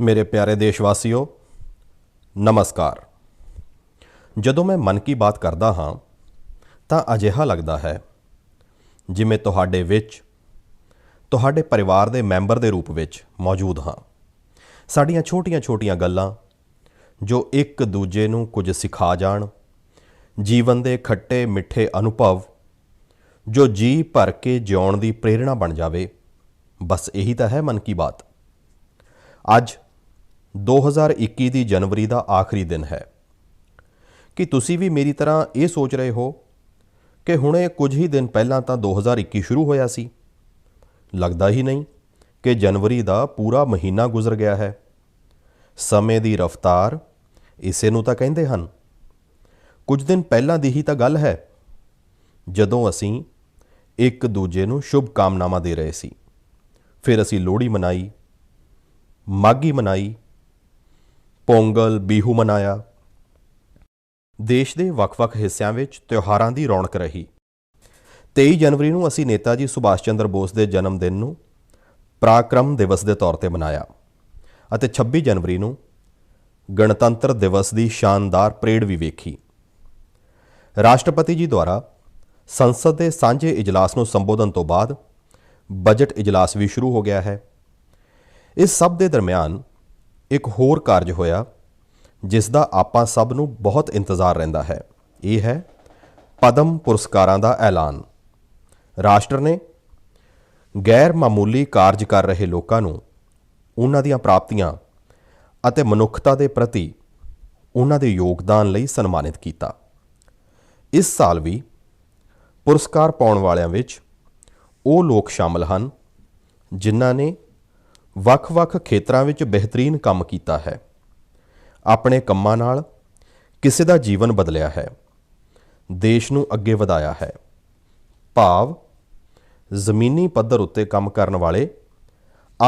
मेरे प्यारे देशवासियों, नमस्कार। ਜਦੋਂ मैं मन की बात करदा हाँ ਤਾਂ ਅਜਿਹਾ ਲੱਗਦਾ ਹੈ ਜਿਵੇਂ ਤੁਹਾਡੇ ਵਿੱਚ ਤੁਹਾਡੇ ਪਰਿਵਾਰ ਦੇ ਮੈਂਬਰ ਦੇ ਰੂਪ ਵਿੱਚ ਮੌਜੂਦ ਹਾਂ। ਸਾਡੀਆਂ ਛੋਟੀਆਂ-ਛੋਟੀਆਂ ਗੱਲਾਂ ਜੋ ਇੱਕ ਦੂਜੇ ਨੂੰ ਕੁਝ ਸਿਖਾ ਜਾਣ, ਜੀਵਨ ਦੇ ਖੱਟੇ ਮਿੱਠੇ ਅਨੁਭਵ ਜੋ ਜੀ ਭਰ ਕੇ ਜਿਉਣ ਦੀ ਪ੍ਰੇਰਣਾ ਬਣ ਜਾਵੇ, ਬਸ ਇਹੀ ਤਾਂ ਹੈ ਮਨ ਕੀ ਬਾਤ। ਅੱਜ 2021 ਦੀ ਜਨਵਰੀ ਦਾ ਆਖਰੀ ਦਿਨ ਹੈ। ਕਿ ਤੁਸੀਂ ਵੀ ਮੇਰੀ ਤਰ੍ਹਾਂ ਇਹ ਸੋਚ ਰਹੇ ਹੋ ਕਿ ਹੁਣੇ ਕੁਝ ਹੀ ਦਿਨ ਪਹਿਲਾਂ ਤਾਂ 2021 ਸ਼ੁਰੂ ਹੋਇਆ ਸੀ? ਲੱਗਦਾ ਹੀ ਨਹੀਂ ਕਿ ਜਨਵਰੀ ਦਾ ਪੂਰਾ ਮਹੀਨਾ ਗੁਜ਼ਰ ਗਿਆ ਹੈ। ਸਮੇਂ ਦੀ ਰਫ਼ਤਾਰ ਇਸੇ ਨੂੰ ਤਾਂ ਕਹਿੰਦੇ ਹਨ। ਕੁਝ ਦਿਨ ਪਹਿਲਾਂ ਦੀ ਹੀ ਤਾਂ ਗੱਲ ਹੈ ਜਦੋਂ ਅਸੀਂ ਇੱਕ ਦੂਜੇ ਨੂੰ ਸ਼ੁਭ ਕਾਮਨਾਵਾਂ ਦੇ ਰਹੇ ਸੀ। ਫਿਰ ਅਸੀਂ ਲੋਹੜੀ ਮਨਾਈ, ਮਾਘੀ ਮਨਾਈ, ਪੋਂਗਲ, ਬਿਹੂ ਮਨਾਇਆ। ਦੇਸ਼ ਦੇ ਵੱਖ-ਵੱਖ ਹਿੱਸਿਆਂ ਵਿੱਚ ਤਿਉਹਾਰਾਂ ਦੀ ਰੌਣਕ ਰਹੀ। 23 ਜਨਵਰੀ ਨੂੰ ਅਸੀਂ ਨੇਤਾ ਜੀ ਸੁਭਾਸ਼ ਚੰਦਰ ਬੋਸ ਦੇ ਜਨਮ ਦਿਨ ਨੂੰ ਪਰਾਕਰਮ ਦਿਵਸ ਦੇ ਤੌਰ ਤੇ ਮਨਾਇਆ ਅਤੇ 26 ਜਨਵਰੀ ਨੂੰ ਗਣਤੰਤਰ ਦਿਵਸ ਦੀ ਸ਼ਾਨਦਾਰ ਪਰੇਡ ਵੀ ਵੇਖੀ। ਰਾਸ਼ਟਰਪਤੀ ਜੀ ਦੁਆਰਾ ਸੰਸਦ ਦੇ ਸਾਂਝੇ ਇਜਲਾਸ ਨੂੰ ਸੰਬੋਧਨ ਤੋਂ ਬਾਅਦ ਬਜਟ ਇਜਲਾਸ ਵੀ ਸ਼ੁਰੂ ਹੋ ਗਿਆ ਹੈ। ਇਸ ਸਭ ਦੇ ਦਰਮਿਆਨ ਇੱਕ ਹੋਰ ਕਾਰਜ ਹੋਇਆ ਜਿਸ ਦਾ ਆਪਾਂ ਸਭ ਨੂੰ ਬਹੁਤ ਇੰਤਜ਼ਾਰ ਰਹਿੰਦਾ ਹੈ। ਇਹ ਹੈ ਪਦਮ ਪੁਰਸਕਾਰਾਂ ਦਾ ਐਲਾਨ। ਰਾਸ਼ਟਰ ਨੇ ਗੈਰ ਮਾਮੂਲੀ ਕਾਰਜ ਕਰ ਰਹੇ ਲੋਕਾਂ ਨੂੰ ਉਹਨਾਂ ਦੀਆਂ ਪ੍ਰਾਪਤੀਆਂ ਅਤੇ ਮਨੁੱਖਤਾ ਦੇ ਪ੍ਰਤੀ ਉਹਨਾਂ ਦੇ ਯੋਗਦਾਨ ਲਈ ਸਨਮਾਨਿਤ ਕੀਤਾ। ਇਸ ਸਾਲ ਵੀ ਪੁਰਸਕਾਰ ਪਾਉਣ ਵਾਲਿਆਂ ਵਿੱਚ ਉਹ ਲੋਕ ਸ਼ਾਮਲ ਹਨ ਜਿਨ੍ਹਾਂ ਨੇ ਵੱਖ-ਵੱਖ ਖੇਤਰਾਂ ਵਿੱਚ ਬਿਹਤਰੀਨ ਕੰਮ ਕੀਤਾ ਹੈ, ਆਪਣੇ ਕੰਮਾਂ ਨਾਲ ਕਿਸੇ ਦਾ ਜੀਵਨ ਬਦਲਿਆ ਹੈ, ਦੇਸ਼ ਨੂੰ ਅੱਗੇ ਵਧਾਇਆ ਹੈ। ਭਾਵ ਜ਼ਮੀਨੀ ਪੱਧਰ ਉੱਤੇ ਕੰਮ ਕਰਨ ਵਾਲੇ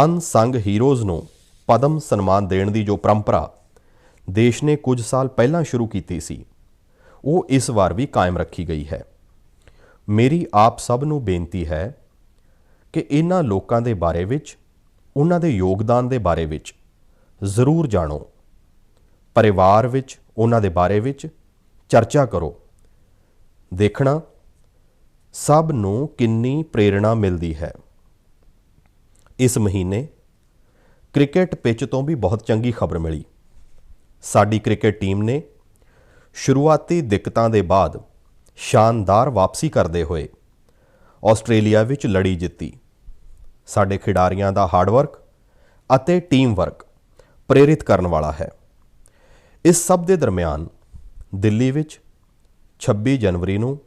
ਅਨਸੰਗ ਹੀਰੋਜ਼ ਨੂੰ ਪਦਮ ਸਨਮਾਨ ਦੇਣ ਦੀ ਜੋ ਪਰੰਪਰਾ ਦੇਸ਼ ਨੇ ਕੁਝ ਸਾਲ ਪਹਿਲਾਂ ਸ਼ੁਰੂ ਕੀਤੀ ਸੀ, ਉਹ ਇਸ ਵਾਰ ਵੀ ਕਾਇਮ ਰੱਖੀ ਗਈ ਹੈ। ਮੇਰੀ ਆਪ ਸਭ ਨੂੰ ਬੇਨਤੀ ਹੈ ਕਿ ਇਹਨਾਂ ਲੋਕਾਂ ਦੇ ਬਾਰੇ ਵਿੱਚ, ਉਹਨਾਂ ਦੇ ਯੋਗਦਾਨ ਦੇ ਬਾਰੇ ਵਿੱਚ ਜ਼ਰੂਰ ਜਾਣੋ। ਪਰਿਵਾਰ ਵਿੱਚ ਉਹਨਾਂ ਦੇ ਬਾਰੇ ਵਿੱਚ ਚਰਚਾ ਕਰੋ। ਦੇਖਣਾ ਸਭ ਨੂੰ ਕਿੰਨੀ ਪ੍ਰੇਰਣਾ ਮਿਲਦੀ ਹੈ। ਇਸ ਮਹੀਨੇ ਕ੍ਰਿਕਟ ਪਿੱਚ ਤੋਂ ਵੀ ਬਹੁਤ ਚੰਗੀ ਖਬਰ ਮਿਲੀ। ਸਾਡੀ ਕ੍ਰਿਕਟ ਟੀਮ ਨੇ ਸ਼ੁਰੂਆਤੀ ਦਿੱਕਤਾਂ ਦੇ ਬਾਅਦ ਸ਼ਾਨਦਾਰ ਵਾਪਸੀ ਕਰਦੇ ਹੋਏ ਆਸਟ੍ਰੇਲੀਆ ਵਿੱਚ ਲੜੀ ਜਿੱਤੀ। ਸਾਡੇ ਖਿਡਾਰੀਆਂ ਦਾ ਹਾਰਡਵਰਕ ਅਤੇ ਟੀਮ ਵਰਕ ਪ੍ਰੇਰਿਤ ਕਰਨ ਵਾਲਾ ਹੈ। ਇਸ ਸਭ ਦੇ ਦਰਮਿਆਨ ਦਿੱਲੀ ਵਿੱਚ 26 ਜਨਵਰੀ ਨੂੰ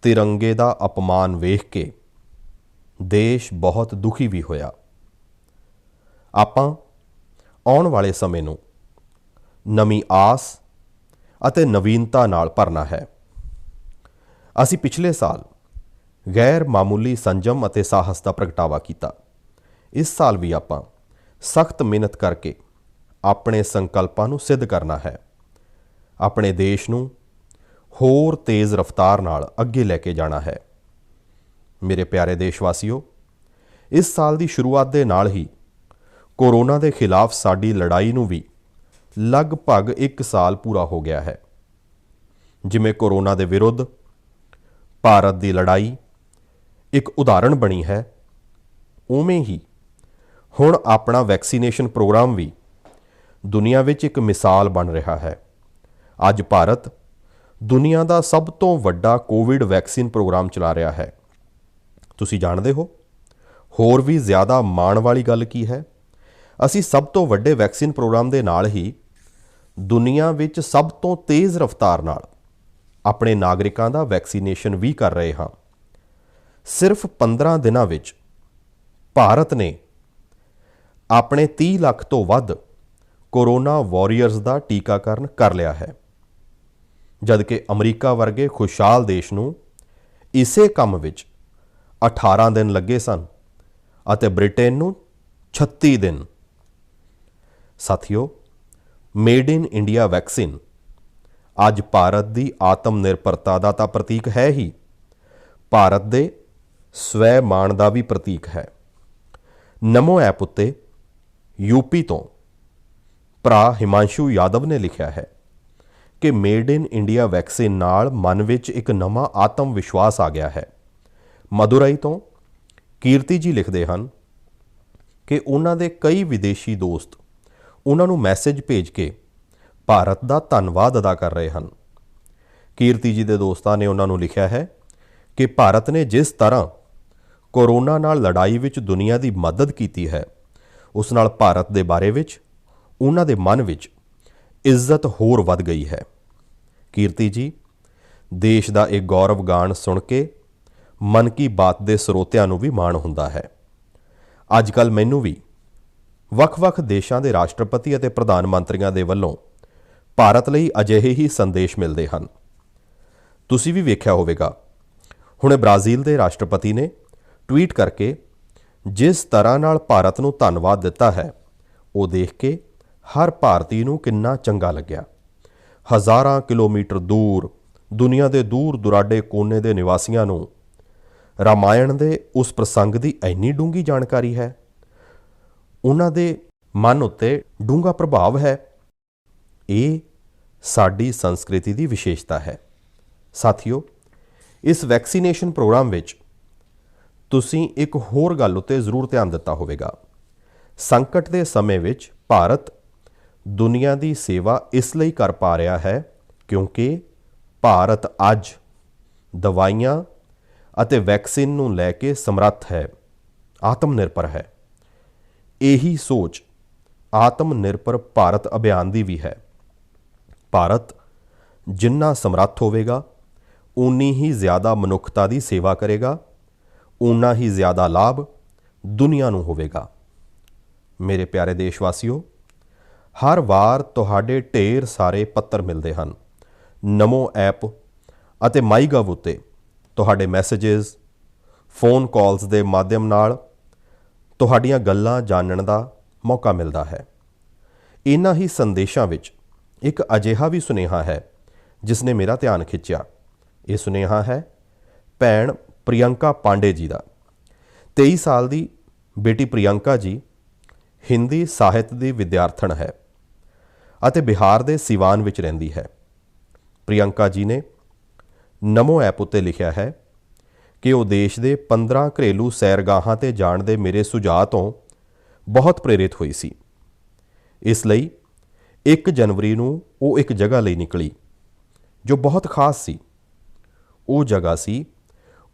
ਤਿਰੰਗੇ ਦਾ ਅਪਮਾਨ ਵੇਖ ਕੇ ਦੇਸ਼ ਬਹੁਤ ਦੁਖੀ ਵੀ ਹੋਇਆ। ਆਪਾਂ ਆਉਣ ਵਾਲੇ ਸਮੇਂ ਨੂੰ ਨਵੀਂ ਆਸ ਅਤੇ ਨਵੀਨਤਾ ਨਾਲ ਭਰਨਾ ਹੈ। ਅਸੀਂ ਪਿਛਲੇ ਸਾਲ ਗੈਰ ਮਾਮੂਲੀ ਸੰਜਮ ਅਤੇ ਸਾਹਸ ਦਾ ਪ੍ਰਗਟਾਵਾ ਕੀਤਾ। ਇਸ ਸਾਲ ਵੀ ਆਪਾਂ ਸਖਤ ਮਿਹਨਤ ਕਰਕੇ ਆਪਣੇ ਸੰਕਲਪਾਂ ਨੂੰ ਸਿੱਧ ਕਰਨਾ ਹੈ। ਆਪਣੇ ਦੇਸ਼ ਨੂੰ ਹੋਰ ਤੇਜ਼ ਰਫ਼ਤਾਰ ਨਾਲ ਅੱਗੇ ਲੈ ਕੇ ਜਾਣਾ ਹੈ। ਮੇਰੇ ਪਿਆਰੇ ਦੇਸ਼ਵਾਸੀਓ, ਇਸ ਸਾਲ ਦੀ ਸ਼ੁਰੂਆਤ ਦੇ ਨਾਲ ਹੀ ਕੋਰੋਨਾ ਦੇ ਖਿਲਾਫ ਸਾਡੀ ਲੜਾਈ ਨੂੰ ਵੀ ਲਗਭਗ 1 ਸਾਲ ਪੂਰਾ ਹੋ ਗਿਆ ਹੈ। ਜਿਵੇਂ ਕੋਰੋਨਾ ਦੇ ਵਿਰੁੱਧ ਭਾਰਤ ਦੀ ਲੜਾਈ ਇੱਕ ਉਦਾਹਰਣ ਬਣੀ ਹੈ, ਉਵੇਂ ਹੀ ਹੁਣ ਆਪਣਾ ਵੈਕਸੀਨੇਸ਼ਨ ਪ੍ਰੋਗਰਾਮ ਵੀ ਦੁਨੀਆ ਵਿੱਚ ਇੱਕ ਮਿਸਾਲ ਬਣ ਰਿਹਾ ਹੈ। ਅੱਜ ਭਾਰਤ ਦੁਨੀਆ ਦਾ ਸਭ ਤੋਂ ਵੱਡਾ ਕੋਵਿਡ ਵੈਕਸੀਨ ਪ੍ਰੋਗਰਾਮ ਚਲਾ ਰਿਹਾ ਹੈ। ਤੁਸੀਂ ਜਾਣਦੇ ਹੋ ਹੋਰ ਵੀ ਜ਼ਿਆਦਾ ਮਾਣ ਵਾਲੀ ਗੱਲ ਕੀ ਹੈ? ਅਸੀਂ ਸਭ ਤੋਂ ਵੱਡੇ ਵੈਕਸੀਨ ਪ੍ਰੋਗਰਾਮ ਦੇ ਨਾਲ ਹੀ ਦੁਨੀਆ ਵਿੱਚ ਸਭ ਤੋਂ ਤੇਜ਼ ਰਫ਼ਤਾਰ ਨਾਲ ਆਪਣੇ ਨਾਗਰਿਕਾਂ ਦਾ ਵੈਕਸੀਨੇਸ਼ਨ ਵੀ ਕਰ ਰਹੇ ਹਾਂ। ਸਿਰਫ 15 ਦਿਨਾਂ ਵਿੱਚ ਭਾਰਤ ਨੇ ਆਪਣੇ 30 ਲੱਖ ਤੋਂ ਵੱਧ ਕੋਰੋਨਾ ਵਾਰੀਅਰਸ ਦਾ ਟੀਕਾਕਰਨ ਕਰ ਲਿਆ ਹੈ, ਜਦਕਿ ਅਮਰੀਕਾ ਵਰਗੇ ਖੁਸ਼ਹਾਲ ਦੇਸ਼ ਨੂੰ ਇਸੇ ਕੰਮ ਵਿੱਚ 18 ਦਿਨ ਲੱਗੇ ਸਨ ਅਤੇ ਬ੍ਰਿਟੇਨ ਨੂੰ 36 ਦਿਨ। ਸਾਥੀਓ, ਮੇਡ ਇਨ ਇੰਡੀਆ ਵੈਕਸੀਨ ਅੱਜ ਭਾਰਤ ਦੀ ਆਤਮ ਨਿਰਭਰਤਾ ਦਾ ਤਾਂ ਪ੍ਰਤੀਕ ਹੈ ਹੀ, ਭਾਰਤ ਦੇ ਸਵੈ ਮਾਣ ਦਾ ਵੀ ਪ੍ਰਤੀਕ ਹੈ। ਨਮੋ ਐਪ ਉੱਤੇ यूपी तो ਭਰਾ ਹਿਮਾਂਸ਼ੂ ਯਾਦਵ ਨੇ ਲਿਖਿਆ ਹੈ ਕਿ ਮੇਡ ਇਨ ਇੰਡੀਆ ਵੈਕਸੀਨ ਨਾਲ ਮਨ ਵਿੱਚ ਇੱਕ ਨਵਾਂ ਆਤਮ ਵਿਸ਼ਵਾਸ ਆ ਗਿਆ ਹੈ। ਮਦੁਰਈ ਤੋਂ ਕੀਰਤੀ ਜੀ ਲਿਖਦੇ ਹਨ ਕਿ ਉਹਨਾਂ ਦੇ ਕਈ ਵਿਦੇਸ਼ੀ ਦੋਸਤ ਉਹਨਾਂ ਨੂੰ ਮੈਸੇਜ ਭੇਜ ਕੇ ਭਾਰਤ ਦਾ ਧੰਨਵਾਦ ਅਦਾ ਕਰ ਰਹੇ ਹਨ। ਕੀਰਤੀ ਜੀ ਦੇ ਦੋਸਤਾਂ ਨੇ ਉਹਨਾਂ ਨੂੰ ਲਿਖਿਆ ਹੈ ਕਿ ਭਾਰਤ ਨੇ ਜਿਸ ਤਰ੍ਹਾਂ ਕੋਰੋਨਾ ਨਾਲ ਲੜਾਈ ਵਿੱਚ ਦੁਨੀਆ ਦੀ ਮਦਦ ਕੀਤੀ ਹੈ, ਉਸ ਨਾਲ ਭਾਰਤ ਦੇ ਬਾਰੇ ਵਿੱਚ ਉਹਨਾਂ ਦੇ ਮਨ ਵਿੱਚ ਇੱਜ਼ਤ ਹੋਰ ਵੱਧ ਗਈ ਹੈ। ਕੀਰਤੀ ਜੀ, ਦੇਸ਼ ਦਾ ਇਹ ਗੌਰਵ ਗਾਨ ਸੁਣ ਕੇ ਮਨ ਕੀ ਬਾਤ ਦੇ ਸਰੋਤਿਆਂ ਨੂੰ ਵੀ ਮਾਣ ਹੁੰਦਾ ਹੈ। ਅੱਜ ਕੱਲ੍ਹ ਮੈਨੂੰ ਵੀ ਵੱਖ-ਵੱਖ ਦੇਸ਼ਾਂ ਦੇ ਰਾਸ਼ਟਰਪਤੀ ਅਤੇ ਪ੍ਰਧਾਨ ਮੰਤਰੀਆਂ ਦੇ ਵੱਲੋਂ ਭਾਰਤ ਲਈ ਅਜਿਹੇ ਹੀ ਸੰਦੇਸ਼ ਮਿਲਦੇ ਹਨ। ਤੁਸੀਂ ਵੀ ਵੇਖਿਆ ਹੋਵੇਗਾ, ਹੁਣੇ ਬ੍ਰਾਜ਼ੀਲ ਦੇ ਰਾਸ਼ਟਰਪਤੀ ਨੇ ਟਵੀਟ ਕਰਕੇ ਜਿਸ ਤਰ੍ਹਾਂ ਨਾਲ ਭਾਰਤ ਨੂੰ ਧੰਨਵਾਦ ਦਿੱਤਾ ਹੈ, ਉਹ ਦੇਖ ਕੇ ਹਰ ਭਾਰਤੀ ਨੂੰ ਕਿੰਨਾ ਚੰਗਾ ਲੱਗਿਆ। ਹਜ਼ਾਰਾਂ ਕਿਲੋਮੀਟਰ ਦੂਰ ਦੁਨੀਆ ਦੇ ਦੂਰ ਦੁਰਾਡੇ ਕੋਨੇ ਦੇ ਨਿਵਾਸੀਆਂ ਨੂੰ ਰਾਮਾਇਣ ਦੇ ਉਸ ਪ੍ਰਸੰਗ ਦੀ ਇੰਨੀ ਡੂੰਘੀ ਜਾਣਕਾਰੀ ਹੈ, ਉਹਨਾਂ ਦੇ ਮਨ ਉੱਤੇ ਡੂੰਘਾ ਪ੍ਰਭਾਵ ਹੈ। ਇਹ ਸਾਡੀ ਸੰਸਕ੍ਰਿਤੀ ਦੀ ਵਿਸ਼ੇਸ਼ਤਾ ਹੈ। ਸਾਥੀਓ, ਇਸ ਵੈਕਸੀਨੇਸ਼ਨ ਪ੍ਰੋਗਰਾਮ ਵਿੱਚ ਤੁਸੀਂ ਇੱਕ ਹੋਰ ਗੱਲ ਉੱਤੇ ਜ਼ਰੂਰ ਧਿਆਨ ਦਿੱਤਾ ਹੋਵੇਗਾ। ਸੰਕਟ ਦੇ ਸਮੇਂ ਵਿੱਚ ਭਾਰਤ ਦੁਨੀਆ ਦੀ ਸੇਵਾ ਇਸ ਲਈ ਕਰ ਪਾ ਰਿਹਾ ਹੈ ਕਿਉਂਕਿ ਭਾਰਤ ਅੱਜ ਦਵਾਈਆਂ ਅਤੇ ਵੈਕਸੀਨ ਨੂੰ ਲੈ ਕੇ ਸਮਰੱਥ ਹੈ, ਆਤਮ ਨਿਰਭਰ ਹੈ। ਇਹੀ ਸੋਚ ਆਤਮ ਨਿਰਭਰ ਭਾਰਤ ਅਭਿਆਨ ਦੀ ਵੀ ਹੈ। ਭਾਰਤ ਜਿੰਨਾ ਸਮਰੱਥ ਹੋਵੇਗਾ, ਉਨੀ ਹੀ ਜ਼ਿਆਦਾ ਮਨੁੱਖਤਾ ਦੀ ਸੇਵਾ ਕਰੇਗਾ, ਉਨਾ ਹੀ ਜ਼ਿਆਦਾ ਲਾਭ ਦੁਨੀਆ ਨੂੰ ਹੋਵੇਗਾ। ਮੇਰੇ ਪਿਆਰੇ ਦੇਸ਼ਵਾਸੀਓ, ਹਰ ਵਾਰ ਤੁਹਾਡੇ ਢੇਰ ਸਾਰੇ ਪੱਤਰ ਮਿਲਦੇ ਹਨ। ਨਮੋ ਐਪ ਅਤੇ ਮਾਈਗਵ ਉੱਤੇ ਤੁਹਾਡੇ ਮੈਸੇजेस, ਫੋਨ ਕਾਲਸ ਦੇ ਮਾਧਿਅਮ ਨਾਲ ਤੁਹਾਡੀਆਂ ਗੱਲਾਂ ਜਾਣਨ ਦਾ ਮੌਕਾ ਮਿਲਦਾ ਹੈ। ਇਹਨਾਂ ਹੀ ਸੰਦੇਸ਼ਾਂ ਵਿੱਚ ਇੱਕ ਅਜਿਹਾ ਵੀ ਸੁਨੇਹਾ ਹੈ ਜਿਸ ਨੇ ਮੇਰਾ ਧਿਆਨ ਖਿੱਚਿਆ। ਇਹ ਸੁਨੇਹਾ ਹੈ ਭੈਣ ਪ੍ਰਿਯੰਕਾ ਪਾਂਡੇ ਜੀ ਦਾ। 23 ਸਾਲ ਦੀ ਬੇਟੀ ਪ੍ਰਿਯੰਕਾ ਜੀ ਹਿੰਦੀ ਸਾਹਿਤ ਦੀ ਵਿਦਿਆਰਥਣ ਹੈ ਅਤੇ ਬਿਹਾਰ ਦੇ ਸਿਵਾਨ ਵਿੱਚ ਰਹਿੰਦੀ ਹੈ। ਪ੍ਰਿਯੰਕਾ ਜੀ ਨੇ ਨਮੋ ਐਪ ਉੱਤੇ ਲਿਖਿਆ ਹੈ ਕਿ ਉਹ ਦੇਸ਼ ਦੇ 15 ਘਰੇਲੂ ਸੈਰਗਾਹਾਂ 'ਤੇ ਜਾਣ ਦੇ ਮੇਰੇ ਸੁਝਾਅ ਤੋਂ ਬਹੁਤ ਪ੍ਰੇਰਿਤ ਹੋਈ ਸੀ। ਇਸ ਲਈ 1 ਜਨਵਰੀ ਨੂੰ ਉਹ ਇੱਕ ਜਗ੍ਹਾ ਲਈ ਨਿਕਲੀ ਜੋ ਬਹੁਤ ਖਾਸ ਸੀ। ਉਹ ਜਗ੍ਹਾ ਸੀ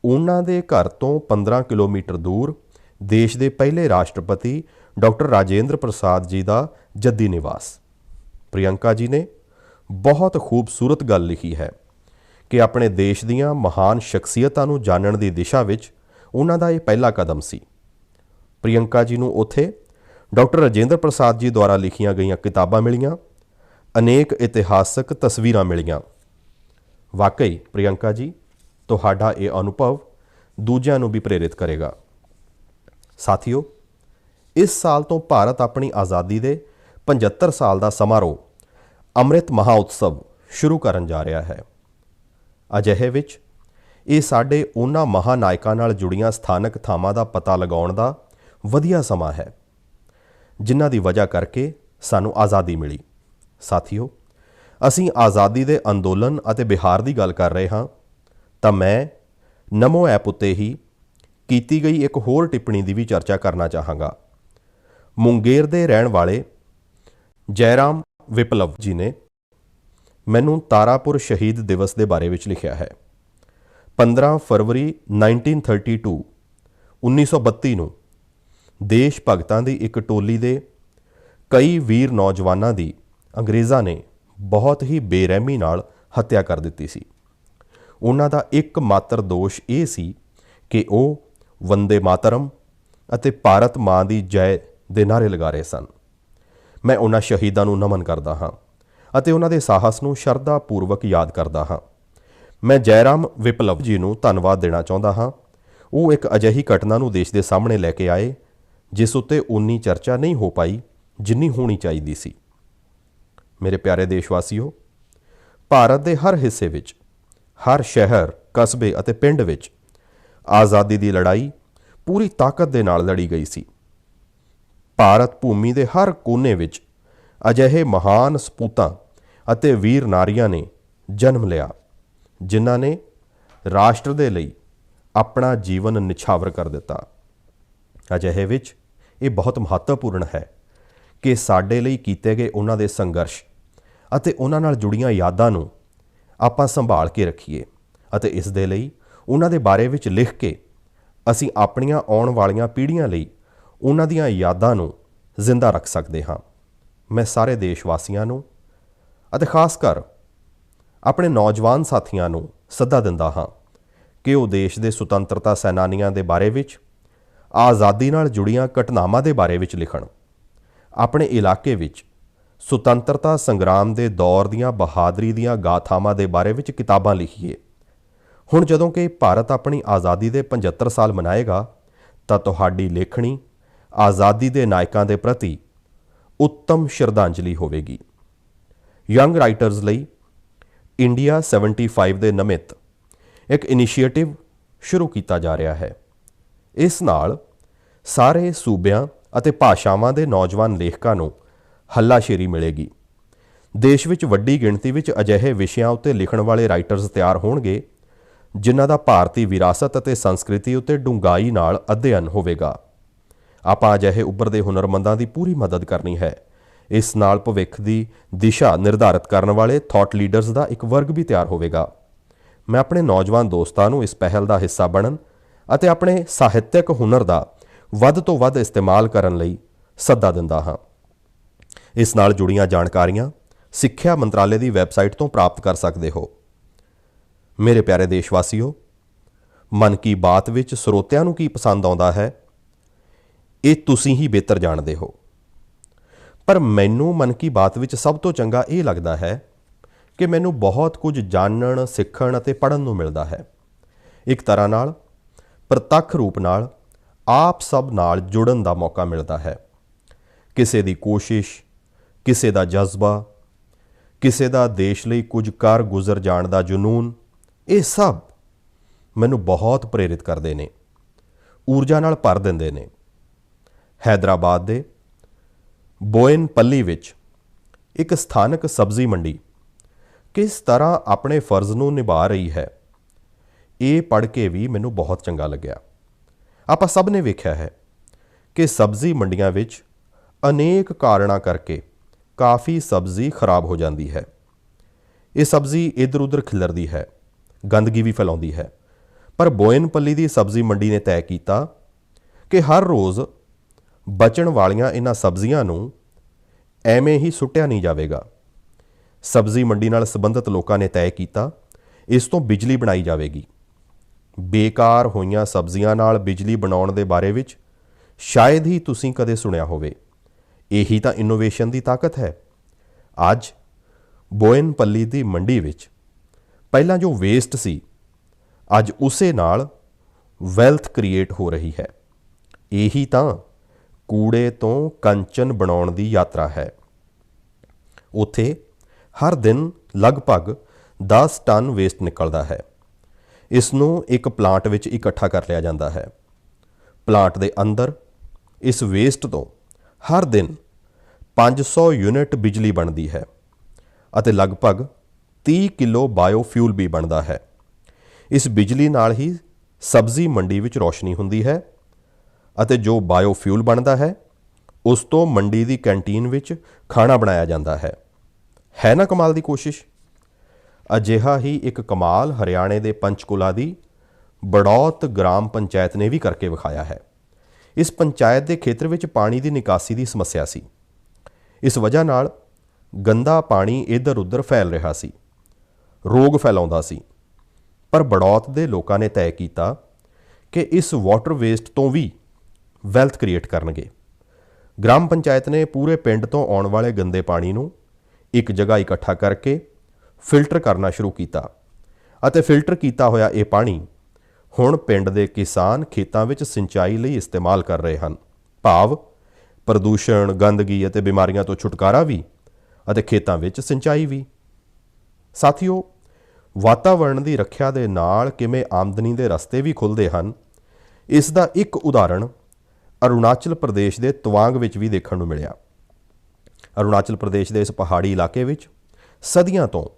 ਉਹਨਾਂ ਦੇ ਘਰ ਤੋਂ 15 ਕਿਲੋਮੀਟਰ ਦੂਰ ਦੇਸ਼ ਦੇ ਪਹਿਲੇ ਰਾਸ਼ਟਰਪਤੀ ਡਾਕਟਰ ਰਾਜੇਂਦਰ ਪ੍ਰਸਾਦ ਜੀ ਦਾ ਜੱਦੀ ਨਿਵਾਸ। ਪ੍ਰਿਯੰਕਾ ਜੀ ਨੇ ਬਹੁਤ ਖੂਬਸੂਰਤ ਗੱਲ ਲਿਖੀ ਹੈ ਕਿ ਆਪਣੇ ਦੇਸ਼ ਦੀਆਂ ਮਹਾਨ ਸ਼ਖਸੀਅਤਾਂ ਨੂੰ ਜਾਣਨ ਦੀ ਦਿਸ਼ਾ ਵਿੱਚ ਉਹਨਾਂ ਦਾ ਇਹ ਪਹਿਲਾ ਕਦਮ ਸੀ। ਪ੍ਰਿਯੰਕਾ ਜੀ ਨੂੰ ਉੱਥੇ ਡਾਕਟਰ ਰਾਜੇਂਦਰ ਪ੍ਰਸਾਦ ਜੀ ਦੁਆਰਾ ਲਿਖੀਆਂ ਗਈਆਂ ਕਿਤਾਬਾਂ ਮਿਲੀਆਂ, ਅਨੇਕ ਇਤਿਹਾਸਕ ਤਸਵੀਰਾਂ ਮਿਲੀਆਂ। ਵਾਕਈ ਪ੍ਰਿਯੰਕਾ ਜੀ, ਤੁਹਾਡਾ ਇਹ ਅਨੁਭਵ ਦੂਜਿਆਂ ਨੂੰ ਵੀ ਪ੍ਰੇਰਿਤ ਕਰੇਗਾ। ਸਾਥੀਓ, ਇਸ ਸਾਲ ਤੋਂ ਭਾਰਤ ਆਪਣੀ ਆਜ਼ਾਦੀ ਦੇ 75 ਸਾਲ ਦਾ ਸਮਾਰੋਹ ਅੰਮ੍ਰਿਤ ਮਹਾਉਤਸਵ ਸ਼ੁਰੂ ਕਰਨ ਜਾ ਰਿਹਾ ਹੈ। ਅਜਿਹੇ ਵਿੱਚ ਇਹ ਸਾਡੇ ਉਹਨਾਂ ਮਹਾਨਾਇਕਾਂ ਨਾਲ ਜੁੜੀਆਂ ਸਥਾਨਕ ਥਾਵਾਂ ਦਾ ਪਤਾ ਲਗਾਉਣ ਦਾ ਵਧੀਆ ਸਮਾਂ ਹੈ ਜਿਨ੍ਹਾਂ ਦੀ ਵਜ੍ਹਾ ਕਰਕੇ ਸਾਨੂੰ ਆਜ਼ਾਦੀ ਮਿਲੀ। ਸਾਥੀਓ, ਅਸੀਂ ਆਜ਼ਾਦੀ ਦੇ ਅੰਦੋਲਨ ਅਤੇ ਬਿਹਾਰ ਦੀ ਗੱਲ ਕਰ ਰਹੇ ਹਾਂ ਤਾਂ ਮੈਂ ਨਮੋ ਐਪ ਉੱਤੇ ਹੀ ਕੀਤੀ ਗਈ ਇੱਕ ਹੋਰ ਟਿੱਪਣੀ ਦੀ ਵੀ ਚਰਚਾ ਕਰਨਾ ਚਾਹਾਂਗਾ। ਮੁੰਗੇਰ ਦੇ ਰਹਿਣ ਵਾਲੇ ਜੈਰਾਮ ਵਿਪਲਵ ਜੀ ਨੇ ਮੈਨੂੰ ਤਾਰਾਪੁਰ ਸ਼ਹੀਦ ਦਿਵਸ ਦੇ ਬਾਰੇ ਵਿੱਚ ਲਿਖਿਆ ਹੈ। 15 ਫਰਵਰੀ 1932 ਨੂੰ ਦੇਸ਼ ਭਗਤਾਂ ਦੀ ਇੱਕ ਟੋਲੀ ਦੇ ਕਈ ਵੀਰ ਨੌਜਵਾਨਾਂ ਦੀ ਅੰਗਰੇਜ਼ਾਂ ਨੇ ਬਹੁਤ ਹੀ ਬੇਰਹਿਮੀ ਨਾਲ ਹੱਤਿਆ ਕਰ ਦਿੱਤੀ ਸੀ। ਉਹਨਾਂ ਦਾ ਇੱਕ ਮਾਤਰ ਦੋਸ਼ ਇਹ ਸੀ ਕਿ ਉਹ ਵੰਦੇ ਮਾਤਰਮ ਅਤੇ ਭਾਰਤ ਮਾਂ ਦੀ ਜੈ ਦੇ ਨਾਅਰੇ ਲਗਾ ਰਹੇ ਸਨ। ਮੈਂ ਉਹਨਾਂ ਸ਼ਹੀਦਾਂ ਨੂੰ ਨਮਨ ਕਰਦਾ ਹਾਂ ਅਤੇ ਉਹਨਾਂ ਦੇ ਸਾਹਸ ਨੂੰ ਸ਼ਰਧਾ ਪੂਰਵਕ ਯਾਦ ਕਰਦਾ ਹਾਂ। ਮੈਂ ਜੈਰਾਮ ਵਿਪਲਵ ਜੀ ਨੂੰ ਧੰਨਵਾਦ ਦੇਣਾ ਚਾਹੁੰਦਾ ਹਾਂ। ਉਹ ਇੱਕ ਅਜਿਹੀ ਘਟਨਾ ਨੂੰ ਦੇਸ਼ ਦੇ ਸਾਹਮਣੇ ਲੈ ਕੇ ਆਏ ਜਿਸ ਉੱਤੇ ਉਨੀ ਚਰਚਾ ਨਹੀਂ ਹੋ ਪਾਈ ਜਿੰਨੀ ਹੋਣੀ ਚਾਹੀਦੀ ਸੀ। ਮੇਰੇ ਪਿਆਰੇ ਦੇਸ਼ਵਾਸੀਓ, ਭਾਰਤ ਦੇ ਹਰ ਹਿੱਸੇ ਵਿੱਚ, ਹਰ ਸ਼ਹਿਰ, ਕਸਬੇ ਅਤੇ ਪਿੰਡ ਵਿੱਚ ਆਜ਼ਾਦੀ ਦੀ ਲੜਾਈ ਪੂਰੀ ਤਾਕਤ ਦੇ ਨਾਲ ਲੜੀ ਗਈ ਸੀ। ਭਾਰਤ ਭੂਮੀ ਦੇ ਹਰ ਕੋਨੇ ਵਿੱਚ ਅਜਿਹੇ ਮਹਾਨ ਸਪੂਤਾਂ ਅਤੇ ਵੀਰ ਨਾਰੀਆਂ ਨੇ ਜਨਮ ਲਿਆ, ਜਿਨ੍ਹਾਂ ਨੇ ਰਾਸ਼ਟਰ ਦੇ ਲਈ ਆਪਣਾ ਜੀਵਨ ਨਿਛਾਵਰ ਕਰ ਦਿੱਤਾ। ਅਜਿਹੇ ਵਿੱਚ ਇਹ ਬਹੁਤ ਮਹੱਤਵਪੂਰਨ ਹੈ ਕਿ ਸਾਡੇ ਲਈ ਕੀਤੇ ਗਏ ਉਹਨਾਂ ਦੇ ਸੰਘਰਸ਼ ਅਤੇ ਉਹਨਾਂ ਨਾਲ ਜੁੜੀਆਂ ਯਾਦਾਂ ਨੂੰ ਆਪਾਂ ਸੰਭਾਲ ਕੇ ਰੱਖੀਏ ਅਤੇ ਇਸ ਦੇ ਲਈ ਉਹਨਾਂ ਦੇ ਬਾਰੇ ਵਿੱਚ ਲਿਖ ਕੇ ਅਸੀਂ ਆਪਣੀਆਂ ਆਉਣ ਵਾਲੀਆਂ ਪੀੜ੍ਹੀਆਂ ਲਈ ਉਹਨਾਂ ਦੀਆਂ ਯਾਦਾਂ ਨੂੰ ਜ਼ਿੰਦਾ ਰੱਖ ਸਕਦੇ ਹਾਂ। ਮੈਂ ਸਾਰੇ ਦੇਸ਼ ਵਾਸੀਆਂ ਨੂੰ ਅਤੇ ਖਾਸ ਕਰ ਆਪਣੇ ਨੌਜਵਾਨ ਸਾਥੀਆਂ ਨੂੰ ਸੱਦਾ ਦਿੰਦਾ ਹਾਂ ਕਿ ਉਹ ਦੇਸ਼ ਦੇ ਸੁਤੰਤਰਤਾ ਸੈਨਾਨੀਆਂ ਦੇ ਬਾਰੇ ਵਿੱਚ, ਆਜ਼ਾਦੀ ਨਾਲ ਜੁੜੀਆਂ ਘਟਨਾਵਾਂ ਦੇ ਬਾਰੇ ਵਿੱਚ ਲਿਖਣ। ਆਪਣੇ ਇਲਾਕੇ ਵਿੱਚ ਸੁਤੰਤਰਤਾ ਸੰਗਰਾਮ ਦੇ ਦੌਰ ਦੀਆਂ ਬਹਾਦਰੀ ਦੀਆਂ ਗਾਥਾਵਾਂ ਦੇ ਬਾਰੇ ਵਿੱਚ ਕਿਤਾਬਾਂ ਲਿਖੀਏ। ਹੁਣ ਜਦੋਂ ਕਿ ਭਾਰਤ ਆਪਣੀ ਆਜ਼ਾਦੀ ਦੇ 75 ਸਾਲ ਮਨਾਏਗਾ ਤਾਂ ਤੁਹਾਡੀ ਲੇਖਣੀ ਆਜ਼ਾਦੀ ਦੇ ਨਾਇਕਾਂ ਦੇ ਪ੍ਰਤੀ ਉੱਤਮ ਸ਼ਰਧਾਂਜਲੀ ਹੋਵੇਗੀ। ਯੰਗ ਰਾਈਟਰਜ਼ ਲਈ ਇੰਡੀਆ 75 ਦੇ ਨਮਿਤ ਇੱਕ ਇਨੀਸ਼ੀਏਟਿਵ ਸ਼ੁਰੂ ਕੀਤਾ ਜਾ ਰਿਹਾ ਹੈ। ਇਸ ਨਾਲ ਸਾਰੇ ਸੂਬਿਆਂ ਅਤੇ ਭਾਸ਼ਾਵਾਂ ਦੇ ਨੌਜਵਾਨ ਲੇਖਕਾਂ ਨੂੰ ਹੱਲਾਸ਼ੇਰੀ ਮਿਲੇਗੀ। ਦੇਸ਼ ਵਿੱਚ ਵੱਡੀ ਗਿਣਤੀ ਵਿੱਚ ਅਜਿਹੇ ਵਿਸ਼ਿਆਂ ਉੱਤੇ ਲਿਖਣ ਵਾਲੇ ਰਾਈਟਰਜ਼ ਤਿਆਰ ਹੋਣਗੇ ਜਿਨ੍ਹਾਂ ਦਾ ਭਾਰਤੀ ਵਿਰਾਸਤ ਅਤੇ ਸੰਸਕ੍ਰਿਤੀ ਉੱਤੇ ਡੂੰਘਾਈ ਨਾਲ ਅਧਿਐਨ ਹੋਵੇਗਾ। ਆਪਾਂ ਅਜਿਹੇ ਉੱਭਰਦੇ ਹੁਨਰਮੰਦਾਂ ਦੀ ਪੂਰੀ ਮਦਦ ਕਰਨੀ ਹੈ। ਇਸ ਨਾਲ ਭਵਿੱਖ ਦੀ ਦਿਸ਼ਾ ਨਿਰਧਾਰਿਤ ਕਰਨ ਵਾਲੇ ਥਾਟ ਲੀਡਰਸ ਦਾ ਇੱਕ ਵਰਗ ਵੀ ਤਿਆਰ ਹੋਵੇਗਾ। ਮੈਂ ਆਪਣੇ ਨੌਜਵਾਨ ਦੋਸਤਾਂ ਨੂੰ ਇਸ ਪਹਿਲ ਦਾ ਹਿੱਸਾ ਬਣਨ ਅਤੇ ਆਪਣੇ ਸਾਹਿਤਕ ਹੁਨਰ ਦਾ ਵੱਧ ਤੋਂ ਵੱਧ ਇਸਤੇਮਾਲ ਕਰਨ ਲਈ ਸੱਦਾ ਦਿੰਦਾ ਹਾਂ। ਇਸ ਨਾਲ ਜੁੜੀਆਂ ਜਾਣਕਾਰੀਆਂ ਸਿੱਖਿਆ ਮੰਤਰਾਲੇ ਦੀ ਵੈਬਸਾਈਟ ਤੋਂ ਪ੍ਰਾਪਤ ਕਰ ਸਕਦੇ ਹੋ। ਮੇਰੇ ਪਿਆਰੇ ਦੇਸ਼ ਵਾਸੀਓ, ਮਨ ਕੀ ਬਾਤ ਵਿੱਚ ਸਰੋਤਿਆਂ ਨੂੰ ਕੀ ਪਸੰਦ ਆਉਂਦਾ ਹੈ ਇਹ ਤੁਸੀਂ ਹੀ ਬਿਹਤਰ ਜਾਣਦੇ ਹੋ, ਪਰ ਮੈਨੂੰ ਮਨ ਕੀ ਬਾਤ ਵਿੱਚ ਸਭ ਤੋਂ ਚੰਗਾ ਇਹ ਲੱਗਦਾ ਹੈ ਕਿ ਮੈਨੂੰ ਬਹੁਤ ਕੁਝ ਜਾਣਨ, ਸਿੱਖਣ ਅਤੇ ਪੜ੍ਹਨ ਨੂੰ ਮਿਲਦਾ ਹੈ। ਇੱਕ ਤਰ੍ਹਾਂ ਨਾਲ ਪ੍ਰਤੱਖ ਰੂਪ ਨਾਲ ਆਪ ਸਭ ਨਾਲ ਜੁੜਨ ਦਾ ਮੌਕਾ ਮਿਲਦਾ ਹੈ। ਕਿਸੇ ਦੀ ਕੋਸ਼ਿਸ਼, ਕਿਸੇ ਦਾ ਜਜ਼ਬਾ, ਕਿਸੇ ਦਾ ਦੇਸ਼ ਲਈ ਕੁਝ ਕਰ ਗੁਜ਼ਰ ਜਾਣ ਦਾ ਜਨੂੰਨ, ਇਹ ਸਭ ਮੈਨੂੰ ਬਹੁਤ ਪ੍ਰੇਰਿਤ ਕਰਦੇ ਨੇ, ਊਰਜਾ ਨਾਲ ਭਰ ਦਿੰਦੇ ਨੇ। ਹੈਦਰਾਬਾਦ ਦੇ ਬੋਇਨਪੱਲੀ ਵਿੱਚ ਇੱਕ ਸਥਾਨਕ ਸਬਜ਼ੀ ਮੰਡੀ ਕਿਸ ਤਰ੍ਹਾਂ ਆਪਣੇ ਫਰਜ਼ ਨੂੰ ਨਿਭਾ ਰਹੀ ਹੈ, ਇਹ ਪੜ੍ਹ ਕੇ ਵੀ ਮੈਨੂੰ ਬਹੁਤ ਚੰਗਾ ਲੱਗਿਆ। ਆਪਾਂ ਸਭ ਨੇ ਵੇਖਿਆ ਹੈ ਕਿ ਸਬਜ਼ੀ ਮੰਡੀਆਂ ਵਿੱਚ ਅਨੇਕ ਕਾਰਨਾਂ ਕਰਕੇ ਕਾਫੀ ਸਬਜ਼ੀ ਖਰਾਬ ਹੋ ਜਾਂਦੀ ਹੈ। ਇਹ ਸਬਜ਼ੀ ਇੱਧਰ ਉੱਧਰ ਖਿਲਰਦੀ ਹੈ, ਗੰਦਗੀ ਵੀ ਫੈਲਾਉਂਦੀ ਹੈ। ਪਰ ਬੋਇਨਪੱਲੀ ਦੀ ਸਬਜ਼ੀ ਮੰਡੀ ਨੇ ਤੈਅ ਕੀਤਾ ਕਿ ਹਰ ਰੋਜ਼ ਬਚਣ ਵਾਲੀਆਂ ਇਹਨਾਂ ਸਬਜ਼ੀਆਂ ਨੂੰ ਐਵੇਂ ਹੀ ਸੁੱਟਿਆ ਨਹੀਂ ਜਾਵੇਗਾ। ਸਬਜ਼ੀ ਮੰਡੀ ਨਾਲ ਸੰਬੰਧਿਤ ਲੋਕਾਂ ਨੇ ਤੈਅ ਕੀਤਾ ਇਸ ਤੋਂ ਬਿਜਲੀ ਬਣਾਈ ਜਾਵੇਗੀ। ਬੇਕਾਰ ਹੋਈਆਂ ਸਬਜ਼ੀਆਂ ਨਾਲ ਬਿਜਲੀ ਬਣਾਉਣ ਦੇ ਬਾਰੇ ਵਿੱਚ ਸ਼ਾਇਦ ਹੀ ਤੁਸੀਂ ਕਦੇ ਸੁਣਿਆ ਹੋਵੇ। ਇਹੀ ਤਾਂ ਇਨੋਵੇਸ਼ਨ ਦੀ ਤਾਕਤ ਹੈ। ਅੱਜ ਬੋਇਨਪੱਲੀ ਦੀ ਮੰਡੀ ਵਿੱਚ ਪਹਿਲਾਂ ਜੋ ਵੇਸਟ ਸੀ, ਅੱਜ ਉਸੇ ਨਾਲ ਵੈਲਥ ਕ੍ਰੀਏਟ ਹੋ ਰਹੀ ਹੈ। ਇਹੀ ਤਾਂ ਕੂੜੇ ਤੋਂ ਕੰਚਨ ਬਣਾਉਣ ਦੀ ਯਾਤਰਾ ਹੈ। ਉੱਥੇ ਹਰ ਦਿਨ ਲਗਭਗ 10 ਟਨ ਵੇਸਟ ਨਿਕਲਦਾ ਹੈ। ਇਸ ਨੂੰ ਇੱਕ ਪਲਾਂਟ ਵਿੱਚ ਇਕੱਠਾ ਕਰ ਲਿਆ ਜਾਂਦਾ ਹੈ। ਪਲਾਂਟ ਦੇ ਅੰਦਰ ਇਸ ਵੇਸਟ ਤੋਂ ਹਰ ਦਿਨ 500 ਯੂਨਿਟ ਬਿਜਲੀ ਬਣਦੀ ਹੈ ਅਤੇ ਲਗਭਗ 30 ਕਿਲੋ ਬਾਇਓਫਿਊਲ ਵੀ ਬਣਦਾ ਹੈ। ਇਸ ਬਿਜਲੀ ਨਾਲ ਹੀ ਸਬਜ਼ੀ ਮੰਡੀ ਵਿੱਚ ਰੋਸ਼ਨੀ ਹੁੰਦੀ ਹੈ ਅਤੇ ਜੋ ਬਾਇਓਫਿਊਲ ਬਣਦਾ ਹੈ ਉਸ ਤੋਂ ਮੰਡੀ ਦੀ ਕੈਂਟੀਨ ਵਿੱਚ ਖਾਣਾ ਬਣਾਇਆ ਜਾਂਦਾ ਹੈ। ਹੈ ਨਾ ਕਮਾਲ ਦੀ ਕੋਸ਼ਿਸ਼। ਅਜਿਹਾ ਹੀ ਇੱਕ ਕਮਾਲ ਹਰਿਆਣੇ ਦੇ ਪੰਚਕੂਲਾ ਦੀ ਬੜੌਤ ਗ੍ਰਾਮ ਪੰਚਾਇਤ ਨੇ ਵੀ ਕਰਕੇ ਵਿਖਾਇਆ ਹੈ। ਇਸ ਪੰਚਾਇਤ ਦੇ ਖੇਤਰ ਵਿੱਚ ਪਾਣੀ ਦੀ ਨਿਕਾਸੀ ਦੀ ਸਮੱਸਿਆ ਸੀ। ਇਸ ਵਜ੍ਹਾ ਨਾਲ ਗੰਦਾ ਪਾਣੀ ਇੱਧਰ ਉੱਧਰ ਫੈਲ ਰਿਹਾ ਸੀ, ਰੋਗ ਫੈਲਾਉਂਦਾ ਸੀ। ਪਰ ਬੜੌਤ ਦੇ ਲੋਕਾਂ ਨੇ ਤੈਅ ਕੀਤਾ ਕਿ ਇਸ ਵਾਟਰ ਵੇਸਟ ਤੋਂ ਵੀ ਵੈਲਥ ਕ੍ਰੀਏਟ ਕਰਨਗੇ। ਗ੍ਰਾਮ ਪੰਚਾਇਤ ਨੇ ਪੂਰੇ ਪਿੰਡ ਤੋਂ ਆਉਣ ਵਾਲੇ ਗੰਦੇ ਪਾਣੀ ਨੂੰ ਇੱਕ ਜਗ੍ਹਾ ਇਕੱਠਾ ਕਰਕੇ ਫਿਲਟਰ ਕਰਨਾ ਸ਼ੁਰੂ ਕੀਤਾ ਅਤੇ ਫਿਲਟਰ ਕੀਤਾ ਹੋਇਆ ਇਹ ਪਾਣੀ ਹੁਣ ਪਿੰਡ ਦੇ ਕਿਸਾਨ ਖੇਤਾਂ ਵਿੱਚ ਸਿੰਚਾਈ ਲਈ ਇਸਤੇਮਾਲ ਕਰ ਰਹੇ ਹਨ। ਭਾਵ ਪ੍ਰਦੂਸ਼ਣ, ਗੰਦਗੀ ਅਤੇ ਬਿਮਾਰੀਆਂ ਤੋਂ ਛੁਟਕਾਰਾ ਵੀ ਅਤੇ ਖੇਤਾਂ ਵਿੱਚ ਸਿੰਚਾਈ ਵੀ। ਸਾਥੀਓ, ਵਾਤਾਵਰਣ ਦੀ ਰੱਖਿਆ ਦੇ ਨਾਲ ਕਿਵੇਂ ਆਮਦਨੀ ਦੇ ਰਸਤੇ ਵੀ ਖੁੱਲ੍ਹਦੇ ਹਨ, ਇਸ ਦਾ ਇੱਕ ਉਦਾਹਰਣ ਅਰੁਣਾਚਲ ਪ੍ਰਦੇਸ਼ ਦੇ ਤਵਾਂਗ ਵਿੱਚ ਵੀ ਦੇਖਣ ਨੂੰ ਮਿਲਿਆ। ਅਰੁਣਾਚਲ ਪ੍ਰਦੇਸ਼ ਦੇ ਇਸ ਪਹਾੜੀ ਇਲਾਕੇ ਵਿੱਚ ਸਦੀਆਂ ਤੋਂ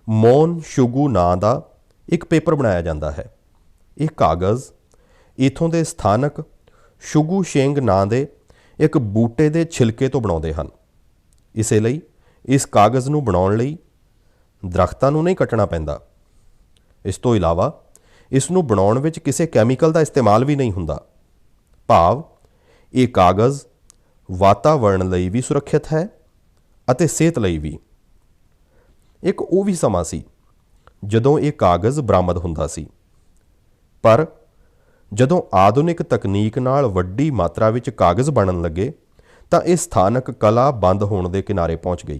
ਮੋਨ ਸ਼ੁਗੂ ਨਾਂ ਦਾ ਇੱਕ ਪੇਪਰ ਬਣਾਇਆ ਜਾਂਦਾ ਹੈ। ਇਹ ਕਾਗਜ਼ ਇੱਥੋਂ ਦੇ ਸਥਾਨਕ ਸ਼ੁਗੂ ਸ਼ੇਂਗ ਨਾਂ ਦੇ ਇੱਕ ਬੂਟੇ ਦੇ ਛਿਲਕੇ ਤੋਂ ਬਣਾਉਂਦੇ ਹਨ। ਇਸੇ ਲਈ ਇਸ ਕਾਗਜ਼ ਨੂੰ ਬਣਾਉਣ ਲਈ ਦਰੱਖਤਾਂ ਨੂੰ ਨਹੀਂ ਕੱਟਣਾ ਪੈਂਦਾ। ਇਸ ਤੋਂ ਇਲਾਵਾ ਇਸ ਨੂੰ ਬਣਾਉਣ ਵਿੱਚ ਕਿਸੇ ਕੈਮੀਕਲ ਦਾ ਇਸਤੇਮਾਲ ਵੀ ਨਹੀਂ ਹੁੰਦਾ। ਭਾਵ ਇਹ ਕਾਗਜ਼ ਵਾਤਾਵਰਣ ਲਈ ਵੀ ਸੁਰੱਖਿਅਤ ਹੈ ਅਤੇ ਸਿਹਤ ਲਈ ਵੀ। ਇੱਕ ਉਹ ਵੀ ਸਮਾਂ ਸੀ ਜਦੋਂ ਇਹ ਕਾਗਜ਼ ਬਰਾਮਦ ਹੁੰਦਾ ਸੀ, ਪਰ ਜਦੋਂ ਆਧੁਨਿਕ ਤਕਨੀਕ ਨਾਲ ਵੱਡੀ ਮਾਤਰਾ ਵਿੱਚ ਕਾਗਜ਼ ਬਣਨ ਲੱਗੇ ਤਾਂ ਇਹ ਸਥਾਨਕ ਕਲਾ ਬੰਦ ਹੋਣ ਦੇ ਕਿਨਾਰੇ ਪਹੁੰਚ ਗਈ।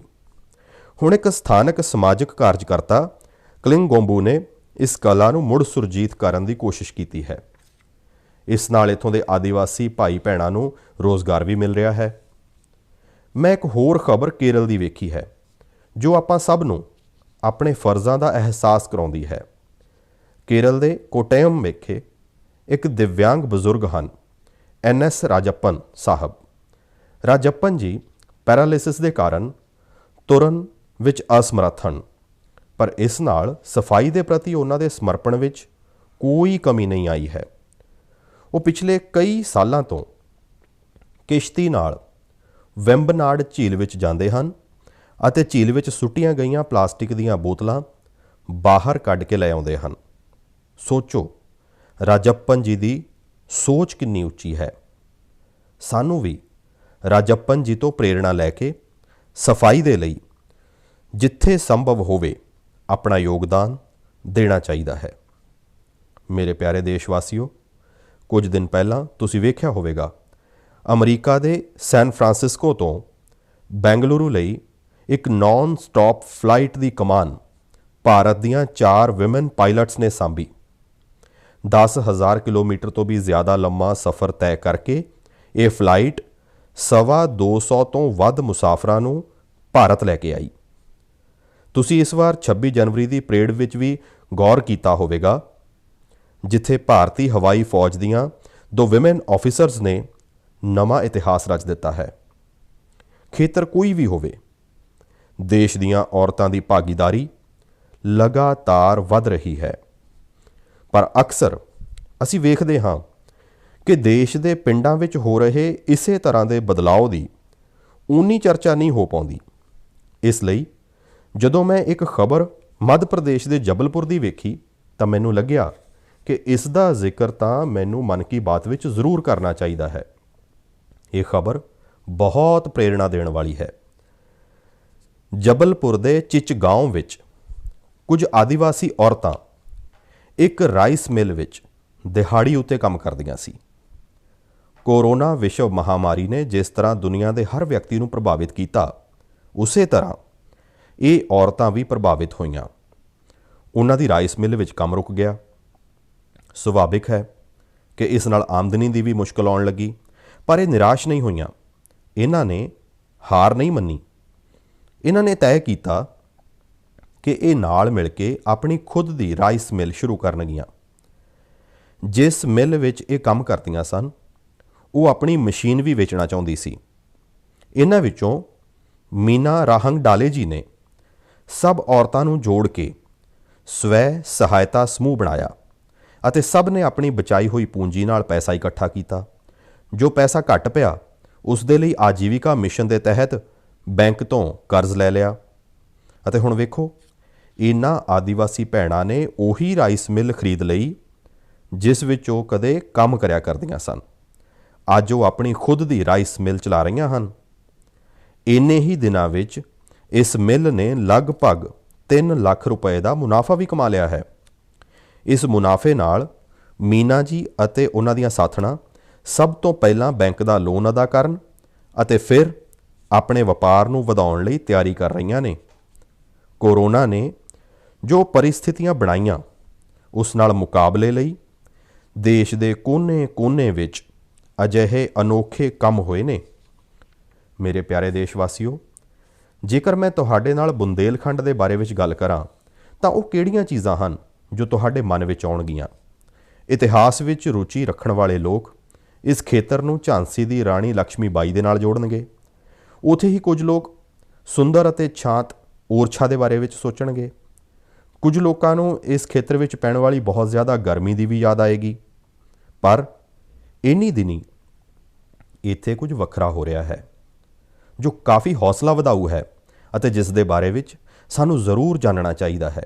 ਹੁਣ ਇੱਕ ਸਥਾਨਕ ਸਮਾਜਿਕ ਕਾਰਜਕਰਤਾ ਕਲਿੰਗੋਂਬੂ ਨੇ ਇਸ ਕਲਾ ਨੂੰ ਮੁੜ ਸੁਰਜੀਤ ਕਰਨ ਦੀ ਕੋਸ਼ਿਸ਼ ਕੀਤੀ ਹੈ। ਇਸ ਨਾਲ ਇੱਥੋਂ ਦੇ ਆਦੀਵਾਸੀ ਭਾਈ ਭੈਣਾਂ ਨੂੰ ਰੋਜ਼ਗਾਰ ਵੀ ਮਿਲ ਰਿਹਾ ਹੈ। ਮੈਂ ਇੱਕ ਹੋਰ ਖਬਰ ਕੇਰਲ ਦੀ ਵੇਖੀ ਹੈ ਜੋ ਆਪਾਂ ਸਭ ਨੂੰ ਆਪਣੇ ਫਰਜ਼ਾਂ ਦਾ ਅਹਿਸਾਸ ਕਰਾਉਂਦੀ ਹੈ। ਕੇਰਲ ਦੇ ਕੋਟਾਯਮ ਵਿਖੇ ਇੱਕ ਦਿਵਿਆਂਗ ਬਜ਼ੁਰਗ ਹਨ, NS ਰਾਜੱਪਨ ਸਾਹਿਬ। ਰਾਜੱਪਨ ਜੀ ਪੈਰਾਲਿਸਿਸ ਦੇ ਕਾਰਨ ਤੁਰਨ ਵਿੱਚ ਅਸਮਰੱਥ ਹਨ, ਪਰ ਇਸ ਨਾਲ ਸਫਾਈ ਦੇ ਪ੍ਰਤੀ ਉਹਨਾਂ ਦੇ ਸਮਰਪਣ ਵਿੱਚ ਕੋਈ ਕਮੀ ਨਹੀਂ ਆਈ ਹੈ। ਉਹ ਪਿਛਲੇ ਕਈ ਸਾਲਾਂ ਤੋਂ ਕਿਸ਼ਤੀ ਨਾਲ ਵੈਂਬਨਾਡ ਝੀਲ ਵਿੱਚ ਜਾਂਦੇ ਹਨ ਅਤੇ ਝੀਲ ਵਿੱਚ ਸੁੱਟੀਆਂ ਗਈਆਂ ਪਲਾਸਟਿਕ ਦੀਆਂ ਬੋਤਲਾਂ ਬਾਹਰ ਕੱਢ ਕੇ ਲੈ ਆਉਂਦੇ ਹਨ। ਸੋਚੋ ਰਾਜੱਪਨ ਜੀ ਦੀ ਸੋਚ ਕਿੰਨੀ ਉੱਚੀ ਹੈ। ਸਾਨੂੰ ਵੀ ਰਾਜੱਪਨ ਜੀ ਤੋਂ ਪ੍ਰੇਰਣਾ ਲੈ ਕੇ ਸਫਾਈ ਦੇ ਲਈ ਜਿੱਥੇ ਸੰਭਵ ਹੋਵੇ ਆਪਣਾ ਯੋਗਦਾਨ ਦੇਣਾ ਚਾਹੀਦਾ ਹੈ। ਮੇਰੇ ਪਿਆਰੇ ਦੇਸ਼ਵਾਸੀਓ, ਕੁਝ ਦਿਨ ਪਹਿਲਾਂ ਤੁਸੀਂ ਵੇਖਿਆ ਹੋਵੇਗਾ ਅਮਰੀਕਾ ਦੇ ਸੈਨ ਫਰਾਂਸਿਸਕੋ ਤੋਂ ਬੈਂਗਲੁਰੂ ਲਈ ਇੱਕ ਨਾਨ ਸਟਾਪ ਫਲਾਈਟ ਦੀ ਕਮਾਨ ਭਾਰਤ ਦੀਆਂ 4 ਵਿਮਨ ਪਾਇਲਟਸ ਨੇ ਸਾਂਭੀ। 10,000 ਕਿਲੋਮੀਟਰ ਤੋਂ ਵੀ ਜ਼ਿਆਦਾ ਲੰਮਾ ਸਫ਼ਰ ਤੈਅ ਕਰਕੇ ਇਹ ਫਲਾਈਟ 250 ਤੋਂ ਵੱਧ ਮੁਸਾਫਰਾਂ ਨੂੰ ਭਾਰਤ ਲੈ ਕੇ ਆਈ। ਤੁਸੀਂ ਇਸ ਵਾਰ 26 ਜਨਵਰੀ ਦੀ ਪਰੇਡ ਵਿੱਚ ਵੀ ਗੌਰ ਕੀਤਾ ਹੋਵੇਗਾ, ਜਿੱਥੇ ਭਾਰਤੀ ਹਵਾਈ ਫੌਜ ਦੀਆਂ 2 ਵਿਮਨ ਆਫੀਸਰਸ ਨੇ ਨਵਾਂ ਇਤਿਹਾਸ ਰਚ ਦਿੱਤਾ ਹੈ। ਖੇਤਰ ਕੋਈ ਵੀ ਹੋਵੇ, ਦੇਸ਼ ਦੀਆਂ ਔਰਤਾਂ ਦੀ ਭਾਗੀਦਾਰੀ ਲਗਾਤਾਰ ਵੱਧ ਰਹੀ ਹੈ। ਪਰ ਅਕਸਰ ਅਸੀਂ ਵੇਖਦੇ ਹਾਂ ਕਿ ਦੇਸ਼ ਦੇ ਪਿੰਡਾਂ ਵਿੱਚ ਹੋ ਰਹੇ ਇਸੇ ਤਰ੍ਹਾਂ ਦੇ ਬਦਲਾਅ ਦੀ ਓਨੀ ਚਰਚਾ ਨਹੀਂ ਹੋ ਪਾਉਂਦੀ। ਇਸ ਲਈ ਜਦੋਂ ਮੈਂ ਇੱਕ ਖਬਰ ਮੱਧ ਪ੍ਰਦੇਸ਼ ਦੇ ਜਬਲਪੁਰ ਦੀ ਵੇਖੀ ਤਾਂ ਮੈਨੂੰ ਲੱਗਿਆ ਕਿ ਇਸ ਦਾ ਜ਼ਿਕਰ ਤਾਂ ਮੈਨੂੰ ਮਨ ਕੀ ਬਾਤ ਵਿੱਚ ਜ਼ਰੂਰ ਕਰਨਾ ਚਾਹੀਦਾ ਹੈ। ਇਹ ਖਬਰ ਬਹੁਤ ਪ੍ਰੇਰਣਾ ਦੇਣ ਵਾਲੀ ਹੈ। ਜਬਲਪੁਰ ਦੇ ਚਿਚਗਾਂਵ ਵਿੱਚ ਕੁਝ ਆਦੀਵਾਸੀ ਔਰਤਾਂ ਇੱਕ ਰਾਈਸ ਮਿਲ ਵਿੱਚ ਦਿਹਾੜੀ ਉੱਤੇ ਕੰਮ ਕਰਦੀਆਂ ਸੀ। ਕੋਰੋਨਾ ਵਿਸ਼ਵ ਮਹਾਮਾਰੀ ਨੇ ਜਿਸ ਤਰ੍ਹਾਂ ਦੁਨੀਆ ਦੇ ਹਰ ਵਿਅਕਤੀ ਨੂੰ ਪ੍ਰਭਾਵਿਤ ਕੀਤਾ, ਉਸੇ ਤਰ੍ਹਾਂ ਇਹ ਔਰਤਾਂ ਵੀ ਪ੍ਰਭਾਵਿਤ ਹੋਈਆਂ। ਉਹਨਾਂ ਦੀ ਰਾਈਸ ਮਿਲ ਵਿੱਚ ਕੰਮ ਰੁਕ ਗਿਆ। ਸੁਭਾਵਿਕ ਹੈ ਕਿ ਇਸ ਨਾਲ ਆਮਦਨੀ ਦੀ ਵੀ ਮੁਸ਼ਕਲ ਆਉਣ ਲੱਗੀ, ਪਰ ਇਹ ਨਿਰਾਸ਼ ਨਹੀਂ ਹੋਈਆਂ। ਇਹਨਾਂ ਨੇ ਹਾਰ ਨਹੀਂ ਮੰਨੀ। ਇਹਨਾਂ ਨੇ ਤੈਅ ਕੀਤਾ ਕਿ ਇਹ ਨਾਲ ਮਿਲ ਕੇ ਆਪਣੀ ਖੁਦ ਦੀ ਰਾਈਸ ਮਿਲ ਸ਼ੁਰੂ ਕਰਨਗੀਆਂ। ਜਿਸ ਮਿਲ ਵਿੱਚ ਇਹ ਕੰਮ ਕਰਦੀਆਂ ਸਨ, ਉਹ ਆਪਣੀ ਮਸ਼ੀਨ ਵੀ ਵੇਚਣਾ ਚਾਹੁੰਦੀ ਸੀ। ਇਹਨਾਂ ਵਿੱਚੋਂ ਮੀਨਾ ਰਾਹੰਗ ਡਾਲੇ ਜੀ ਨੇ ਸਭ ਔਰਤਾਂ ਨੂੰ ਜੋੜ ਕੇ ਸਵੈ ਸਹਾਇਤਾ ਸਮੂਹ ਬਣਾਇਆ ਅਤੇ ਸਭ ਨੇ ਆਪਣੀ ਬਚਾਈ ਹੋਈ ਪੂੰਜੀ ਨਾਲ ਪੈਸਾ ਇਕੱਠਾ ਕੀਤਾ। ਜੋ ਪੈਸਾ ਘੱਟ ਪਿਆ, ਉਸ ਦੇ ਲਈ ਆਜੀਵਿਕਾ ਮਿਸ਼ਨ ਦੇ ਤਹਿਤ ਬੈਂਕ ਤੋਂ ਕਰਜ਼ ਲੈ ਲਿਆ। ਅਤੇ ਹੁਣ ਵੇਖੋ, ਇਹਨਾਂ ਆਦੀਵਾਸੀ ਭੈਣਾਂ ਨੇ ਉਹੀ ਰਾਈਸ ਮਿਲ ਖਰੀਦ ਲਈ ਜਿਸ ਵਿੱਚ ਉਹ ਕਦੇ ਕੰਮ ਕਰਿਆ ਕਰਦੀਆਂ ਸਨ। ਅੱਜ ਉਹ ਆਪਣੀ ਖੁਦ ਦੀ ਰਾਈਸ ਮਿਲ ਚਲਾ ਰਹੀਆਂ ਹਨ। ਇੰਨੇ ਹੀ ਦਿਨਾਂ ਵਿੱਚ ਇਸ ਮਿਲ ਨੇ ਲਗਭਗ 3 ਲੱਖ ਰੁਪਏ ਦਾ ਮੁਨਾਫਾ ਵੀ ਕਮਾ ਲਿਆ ਹੈ। ਇਸ ਮੁਨਾਫੇ ਨਾਲ ਮੀਨਾ ਜੀ ਅਤੇ ਉਹਨਾਂ ਦੀਆਂ ਸਾਥਣਾਂ ਸਭ ਤੋਂ ਪਹਿਲਾਂ ਬੈਂਕ ਦਾ ਲੋਨ ਅਦਾ ਕਰਨ ਅਤੇ ਫਿਰ ਆਪਣੇ ਵਪਾਰ ਨੂੰ ਵਧਾਉਣ ਲਈ ਤਿਆਰੀ ਕਰ ਰਹੀਆਂ ਨੇ। ਕੋਰੋਨਾ ਨੇ ਜੋ ਪਰਿਸਥਿਤੀਆਂ ਬਣਾਈਆਂ, ਉਸ ਨਾਲ ਮੁਕਾਬਲੇ ਲਈ ਦੇਸ਼ ਦੇ ਕੋਨੇ-ਕੋਨੇ ਵਿੱਚ ਅਜਿਹੇ ਅਨੋਖੇ ਕੰਮ ਹੋਏ ਨੇ। ਮੇਰੇ ਪਿਆਰੇ ਦੇਸ਼ਵਾਸੀਓ, ਜੇਕਰ ਮੈਂ ਤੁਹਾਡੇ ਨਾਲ ਬੁੰਦੇਲਖੰਡ ਦੇ ਬਾਰੇ ਵਿੱਚ ਗੱਲ ਕਰਾਂ ਤਾਂ ਉਹ ਕਿਹੜੀਆਂ ਚੀਜ਼ਾਂ ਹਨ ਜੋ ਤੁਹਾਡੇ ਮਨ ਵਿੱਚ ਆਉਣਗੀਆਂ? ਇਤਿਹਾਸ ਵਿੱਚ ਰੁਚੀ ਰੱਖਣ ਵਾਲੇ ਲੋਕ ਇਸ ਖੇਤਰ ਨੂੰ ਝਾਂਸੀ ਦੀ ਰਾਣੀ ਲక్ష్ਮੀ ਬਾਈ ਦੇ ਨਾਲ ਜੋੜਨਗੇ। ਉੱਥੇ ਹੀ ਕੁਝ ਲੋਕ ਸੁੰਦਰ ਅਤੇ ਸ਼ਾਂਤ ਓਰਛਾ ਦੇ ਬਾਰੇ ਵਿੱਚ ਸੋਚਣਗੇ। ਕੁਝ ਲੋਕਾਂ ਨੂੰ ਇਸ ਖੇਤਰ ਵਿੱਚ ਪੈਣ ਵਾਲੀ ਬਹੁਤ ਜ਼ਿਆਦਾ ਗਰਮੀ ਦੀ ਵੀ ਯਾਦ ਆਏਗੀ। ਪਰ ਇੰਨੀ ਦਿਨੀ ਇੱਥੇ ਕੁਝ ਵੱਖਰਾ ਹੋ ਰਿਹਾ ਹੈ ਜੋ ਕਾਫੀ ਹੌਸਲਾ ਵਧਾਊ ਹੈ ਅਤੇ ਜਿਸ ਦੇ ਬਾਰੇ ਵਿੱਚ ਸਾਨੂੰ ਜ਼ਰੂਰ ਜਾਣਨਾ ਚਾਹੀਦਾ ਹੈ।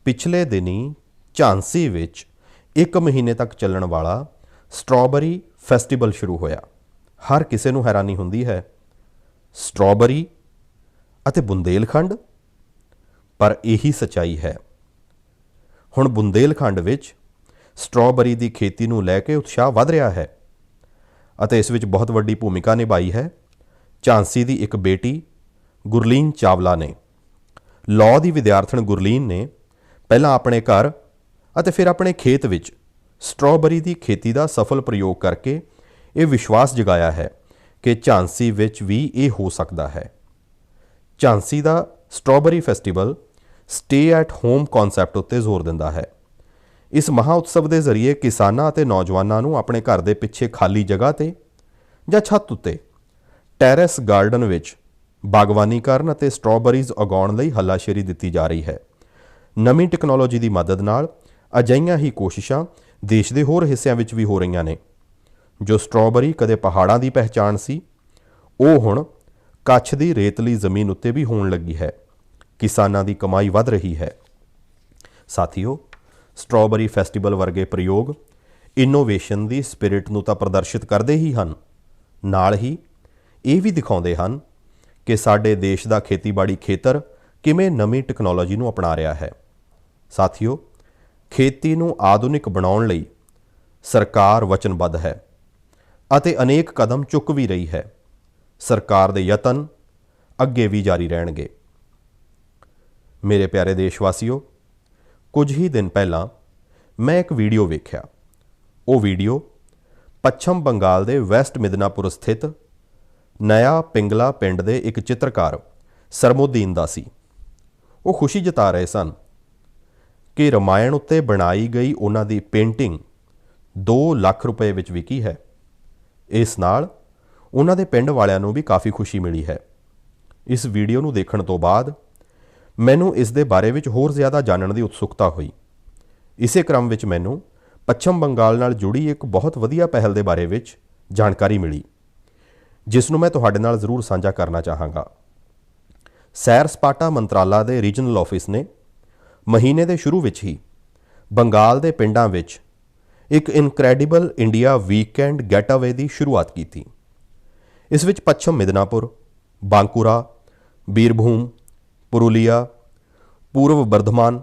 ਪਿਛਲੇ ਦਿਨੀ ਝਾਂਸੀ ਵਿੱਚ 1 ਮਹੀਨੇ ਤੱਕ ਚੱਲਣ ਵਾਲਾ ਸਟ੍ਰਾਬੇਰੀ ਫੈਸਟੀਵਲ ਸ਼ੁਰੂ ਹੋਇਆ। ਹਰ ਕਿਸੇ ਨੂੰ ਹੈਰਾਨੀ ਹੁੰਦੀ ਹੈ, ਸਟ੍ਰਾਬੇਰੀ ਅਤੇ ਬੁੰਦੇਲਖੰਡ, ਪਰ ਇਹੀ ਸੱਚਾਈ ਹੈ। ਹੁਣ ਬੁੰਦੇਲਖੰਡ ਵਿੱਚ ਸਟ੍ਰਾਬੇਰੀ ਦੀ ਖੇਤੀ ਨੂੰ ਲੈ ਕੇ ਉਤਸ਼ਾਹ ਵੱਧ ਰਿਹਾ ਹੈ ਅਤੇ ਇਸ ਵਿੱਚ ਬਹੁਤ ਵੱਡੀ ਭੂਮਿਕਾ ਨਿਭਾਈ ਹੈ ਝਾਂਸੀ ਦੀ ਇੱਕ ਬੇਟੀ ਗੁਰਲੀਨ ਚਾਵਲਾ ਨੇ। ਲਾਅ ਦੀ ਵਿਦਿਆਰਥਣ ਗੁਰਲੀਨ ਨੇ ਪਹਿਲਾਂ ਆਪਣੇ ਘਰ ਅਤੇ ਫਿਰ ਆਪਣੇ ਖੇਤ ਵਿੱਚ ਸਟ੍ਰਾਬੇਰੀ ਦੀ ਖੇਤੀ ਦਾ ਸਫਲ ਪ੍ਰਯੋਗ ਕਰਕੇ ਇਹ ਵਿਸ਼ਵਾਸ ਜਗਾਇਆ ਹੈ ਕਿ ਝਾਂਸੀ ਵਿੱਚ ਵੀ ਇਹ ਹੋ ਸਕਦਾ ਹੈ। ਝਾਂਸੀ ਦਾ strawberry festival stay at home concept ਉੱਤੇ ਜ਼ੋਰ ਦਿੰਦਾ ਹੈ। ਇਸ ਮਹਾ ਉਤਸਵ ਦੇ ਜ਼ਰੀਏ ਕਿਸਾਨਾਂ ਅਤੇ ਨੌਜਵਾਨਾਂ ਨੂੰ ਆਪਣੇ ਘਰ ਦੇ ਪਿੱਛੇ ਖਾਲੀ ਜਗ੍ਹਾ 'ਤੇ ਜਾਂ ਛੱਤ ਉੱਤੇ ਟੈਰੇਸ ਗਾਰਡਨ ਵਿੱਚ ਬਾਗਵਾਨੀ ਕਰਨ ਅਤੇ ਸਟ੍ਰਾਬੇਰੀਜ਼ ਉਗਾਉਣ ਲਈ ਹੱਲਾਸ਼ੇਰੀ ਦਿੱਤੀ ਜਾ ਰਹੀ ਹੈ। ਨਵੀਂ ਟੈਕਨੋਲੋਜੀ ਦੀ ਮਦਦ ਨਾਲ ਅਜਿਹੀਆਂ ਹੀ ਕੋਸ਼ਿਸ਼ਾਂ ਦੇਸ਼ ਦੇ ਹੋਰ ਹਿੱਸਿਆਂ ਵਿੱਚ ਵੀ ਹੋ ਰਹੀਆਂ ਨੇ। ਜੋ ਸਟ੍ਰਾਬੇਰੀ ਕਦੇ ਪਹਾੜਾਂ ਦੀ ਪਹਿਚਾਣ ਸੀ, ਉਹ ਹੁਣ ਕੱਛ ਦੀ ਰੇਤਲੀ ਜ਼ਮੀਨ ਉੱਤੇ ਵੀ ਹੋਣ ਲੱਗੀ ਹੈ। ਕਿਸਾਨਾਂ ਦੀ ਕਮਾਈ ਵੱਧ ਰਹੀ ਹੈ। ਸਾਥੀਓ, ਸਟ੍ਰਾਬੇਰੀ ਫੈਸਟੀਵਲ ਵਰਗੇ ਪ੍ਰਯੋਗ ਇਨੋਵੇਸ਼ਨ ਦੀ ਸਪਿਰਿਟ ਨੂੰ ਤਾਂ ਪ੍ਰਦਰਸ਼ਿਤ ਕਰਦੇ ਹੀ ਹਨ, ਨਾਲ ਹੀ ਇਹ ਵੀ ਦਿਖਾਉਂਦੇ ਹਨ ਕਿ ਸਾਡੇ ਦੇਸ਼ ਦਾ ਖੇਤੀਬਾੜੀ ਖੇਤਰ ਕਿਵੇਂ ਨਵੀਂ ਟੈਕਨੋਲੋਜੀ ਨੂੰ ਅਪਣਾ ਰਿਹਾ ਹੈ। ਸਾਥੀਓ, ਖੇਤੀ ਨੂੰ ਆਧੁਨਿਕ ਬਣਾਉਣ ਲਈ ਸਰਕਾਰ ਵਚਨਬੱਧ ਹੈ ਅਤੇ ਅਨੇਕ ਕਦਮ ਚੁੱਕ ਵੀ ਰਹੀ ਹੈ। ਸਰਕਾਰ ਦੇ ਯਤਨ ਅੱਗੇ ਵੀ ਜਾਰੀ ਰਹਿਣਗੇ। ਮੇਰੇ ਪਿਆਰੇ ਦੇਸ਼ਵਾਸੀਓ, ਕੁਝ ਹੀ ਦਿਨ ਪਹਿਲਾਂ ਮੈਂ ਇੱਕ ਵੀਡੀਓ ਵੇਖਿਆ। ਉਹ ਵੀਡੀਓ ਪੱਛਮ ਬੰਗਾਲ ਦੇ ਵੈਸਟ ਮਿਦਨਾਪੁਰ ਸਥਿਤ ਨਇਆ ਪਿੰਗਲਾ ਪਿੰਡ ਦੇ ਇੱਕ ਚਿੱਤਰਕਾਰ ਸਰਮੋਦੀਨ ਦਾ ਸੀ। ਉਹ ਖੁਸ਼ੀ ਜਤਾ ਰਹੇ ਸਨ ਕਿ ਰਮਾਇਣ ਉੱਤੇ ਬਣਾਈ ਗਈ ਉਹਨਾਂ ਦੀ ਪੇਂਟਿੰਗ 2 ਲੱਖ ਰੁਪਏ ਵਿੱਚ ਵਿਕੀ ਹੈ। ਇਸ ਨਾਲ ਉਹਨਾਂ ਦੇ ਪਿੰਡ ਵਾਲਿਆਂ ਨੂੰ ਵੀ ਕਾਫੀ ਖੁਸ਼ੀ ਮਿਲੀ ਹੈ। ਇਸ ਵੀਡੀਓ ਨੂੰ ਦੇਖਣ ਤੋਂ ਬਾਅਦ ਮੈਨੂੰ ਇਸ ਦੇ ਬਾਰੇ ਵਿੱਚ ਹੋਰ ਜ਼ਿਆਦਾ ਜਾਣਨ ਦੀ ਉਤਸੁਕਤਾ ਹੋਈ। ਇਸੇ ਕ੍ਰਮ ਵਿੱਚ ਮੈਨੂੰ ਪੱਛਮ ਬੰਗਾਲ ਨਾਲ ਜੁੜੀ ਇੱਕ ਬਹੁਤ ਵਧੀਆ ਪਹਿਲ ਦੇ ਬਾਰੇ ਵਿੱਚ ਜਾਣਕਾਰੀ ਮਿਲੀ, ਜਿਸ ਨੂੰ ਮੈਂ ਤੁਹਾਡੇ ਨਾਲ ਜ਼ਰੂਰ ਸਾਂਝਾ ਕਰਨਾ ਚਾਹਾਂਗਾ। ਸੈਰ ਸਪਾਟਾ ਮੰਤਰਾਲਾ ਦੇ ਰੀਜਨਲ ਆਫਿਸ ਨੇ ਮਹੀਨੇ ਦੇ ਸ਼ੁਰੂ ਵਿੱਚ ਹੀ ਬੰਗਾਲ ਦੇ ਪਿੰਡਾਂ ਵਿੱਚ ਇੱਕ ਇਨਕ੍ਰੈਡੀਬਲ ਇੰਡੀਆ ਵੀਕਐਂਡ ਗੈਟਅਵੇ ਦੀ ਸ਼ੁਰੂਆਤ ਕੀਤੀ। ਇਸ ਵਿੱਚ ਪੱਛਮ ਮਿਦਨਾਪੁਰ, ਬਾਂਕੂਰਾ, ਬੀਰਭੂਮ, ਪੁਰੂਲੀਆ, ਪੂਰਵ ਬਰਧਮਾਨ,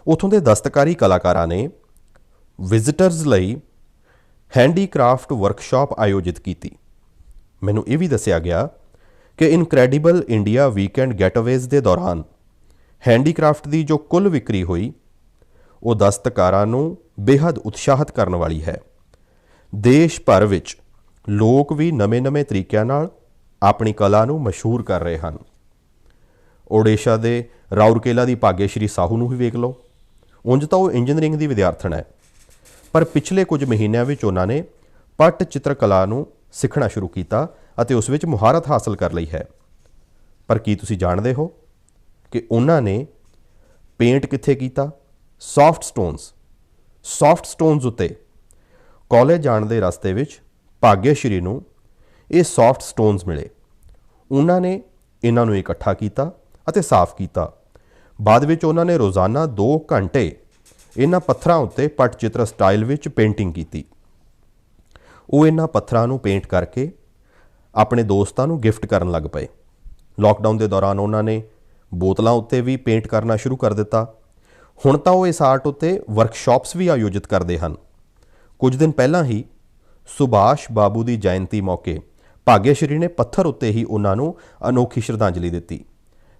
ਉੱਥੋਂ ਦੇ ਦਸਤਕਾਰੀ ਕਲਾਕਾਰਾਂ ਨੇ ਵਿਜ਼ਿਟਰਜ਼ ਲਈ ਹੈਂਡੀਕ੍ਰਾਫਟ ਵਰਕਸ਼ਾਪ ਆਯੋਜਿਤ ਕੀਤੀ। ਮੈਨੂੰ ਇਹ ਵੀ ਦੱਸਿਆ ਗਿਆ ਕਿ ਇਨਕ੍ਰੈਡੀਬਲ ਇੰਡੀਆ ਵੀਕਐਂਡ ਗੈਟਅਵੇਜ਼ ਦੇ ਦੌਰਾਨ ਹੈਂਡੀਕ੍ਰਾਫਟ ਦੀ ਜੋ ਕੁੱਲ ਵਿਕਰੀ ਹੋਈ, ਉਹ ਦਸਤਕਾਰਾਂ ਨੂੰ ਬੇਹੱਦ ਉਤਸ਼ਾਹਿਤ ਕਰਨ ਵਾਲੀ ਹੈ। ਦੇਸ਼ ਭਰ ਵਿੱਚ ਲੋਕ ਵੀ ਨਵੇਂ-ਨਵੇਂ ਤਰੀਕਿਆਂ ਨਾਲ ਆਪਣੀ ਕਲਾ ਨੂੰ ਮਸ਼ਹੂਰ ਕਰ ਰਹੇ ਹਨ। ਓਡੀਸ਼ਾ ਦੇ ਰਾਉਰਕੇਲਾ ਦੀ ਭਾਗਯਸ਼੍ਰੀ ਸਾਹੂ ਨੂੰ ਵੀ ਵੇਖ ਲਓ। ਉਂਝ ਤਾਂ ਉਹ ਇੰਜੀਨੀਅਰਿੰਗ ਦੀ ਵਿਦਿਆਰਥਣ ਹੈ, ਪਰ ਪਿਛਲੇ ਕੁਝ ਮਹੀਨਿਆਂ ਵਿੱਚ ਉਹਨਾਂ ਨੇ ਪੱਟ ਚਿੱਤਰਕਲਾ ਨੂੰ ਸਿੱਖਣਾ ਸ਼ੁਰੂ ਕੀਤਾ ਅਤੇ ਉਸ ਵਿੱਚ ਮੁਹਾਰਤ ਹਾਸਲ ਕਰ ਲਈ ਹੈ। ਪਰ ਕੀ ਤੁਸੀਂ ਜਾਣਦੇ ਹੋ ਕਿ ਉਹਨਾਂ ਨੇ ਪੇਂਟ ਕਿੱਥੇ ਕੀਤਾ? ਸੌਫਟ ਸਟੋਨਸ ਉੱਤੇ। ਕਾਲਜ ਜਾਣ ਦੇ ਰਸਤੇ ਵਿੱਚ ਭਾਗਯਸ਼੍ਰੀ ਨੂੰ ਇਹ ਸੌਫਟ ਸਟੋਨਸ ਮਿਲੇ। ਉਹਨਾਂ ਨੇ ਇਹਨਾਂ ਨੂੰ ਇਕੱਠਾ ਕੀਤਾ ਅਤੇ ਸਾਫ਼ ਕੀਤਾ। ਬਾਅਦ ਵਿੱਚ ਉਹਨਾਂ ਨੇ ਰੋਜ਼ਾਨਾ 2 ਘੰਟੇ ਇਹਨਾਂ ਪੱਥਰਾਂ ਉੱਤੇ ਪੱਟ ਚਿੱਤਰ ਸਟਾਈਲ ਵਿੱਚ ਪੇਂਟਿੰਗ ਕੀਤੀ। ਉਹ ਇਹਨਾਂ ਪੱਥਰਾਂ ਨੂੰ ਪੇਂਟ ਕਰਕੇ ਆਪਣੇ ਦੋਸਤਾਂ ਨੂੰ ਗਿਫਟ ਕਰਨ ਲੱਗ ਪਏ। ਲਾਕਡਾਊਨ ਦੇ ਦੌਰਾਨ ਉਹਨਾਂ ਨੇ ਬੋਤਲਾਂ ਉੱਤੇ ਵੀ ਪੇਂਟ ਕਰਨਾ ਸ਼ੁਰੂ ਕਰ ਦਿੱਤਾ। ਹੁਣ ਤਾਂ ਉਹ ਇਸ ਆਰਟ ਉੱਤੇ ਵਰਕਸ਼ਾਪਸ ਵੀ ਆਯੋਜਿਤ ਕਰਦੇ ਹਨ। ਕੁਝ ਦਿਨ ਪਹਿਲਾਂ ਹੀ ਸੁਭਾਸ਼ ਬਾਬੂ ਦੀ ਜਯੰਤੀ ਮੌਕੇ ਭਾਗਯਸ਼੍ਰੀ ਨੇ ਪੱਥਰ ਉੱਤੇ ਹੀ ਉਹਨਾਂ ਨੂੰ ਅਨੋਖੀ ਸ਼ਰਧਾਂਜਲੀ ਦਿੱਤੀ।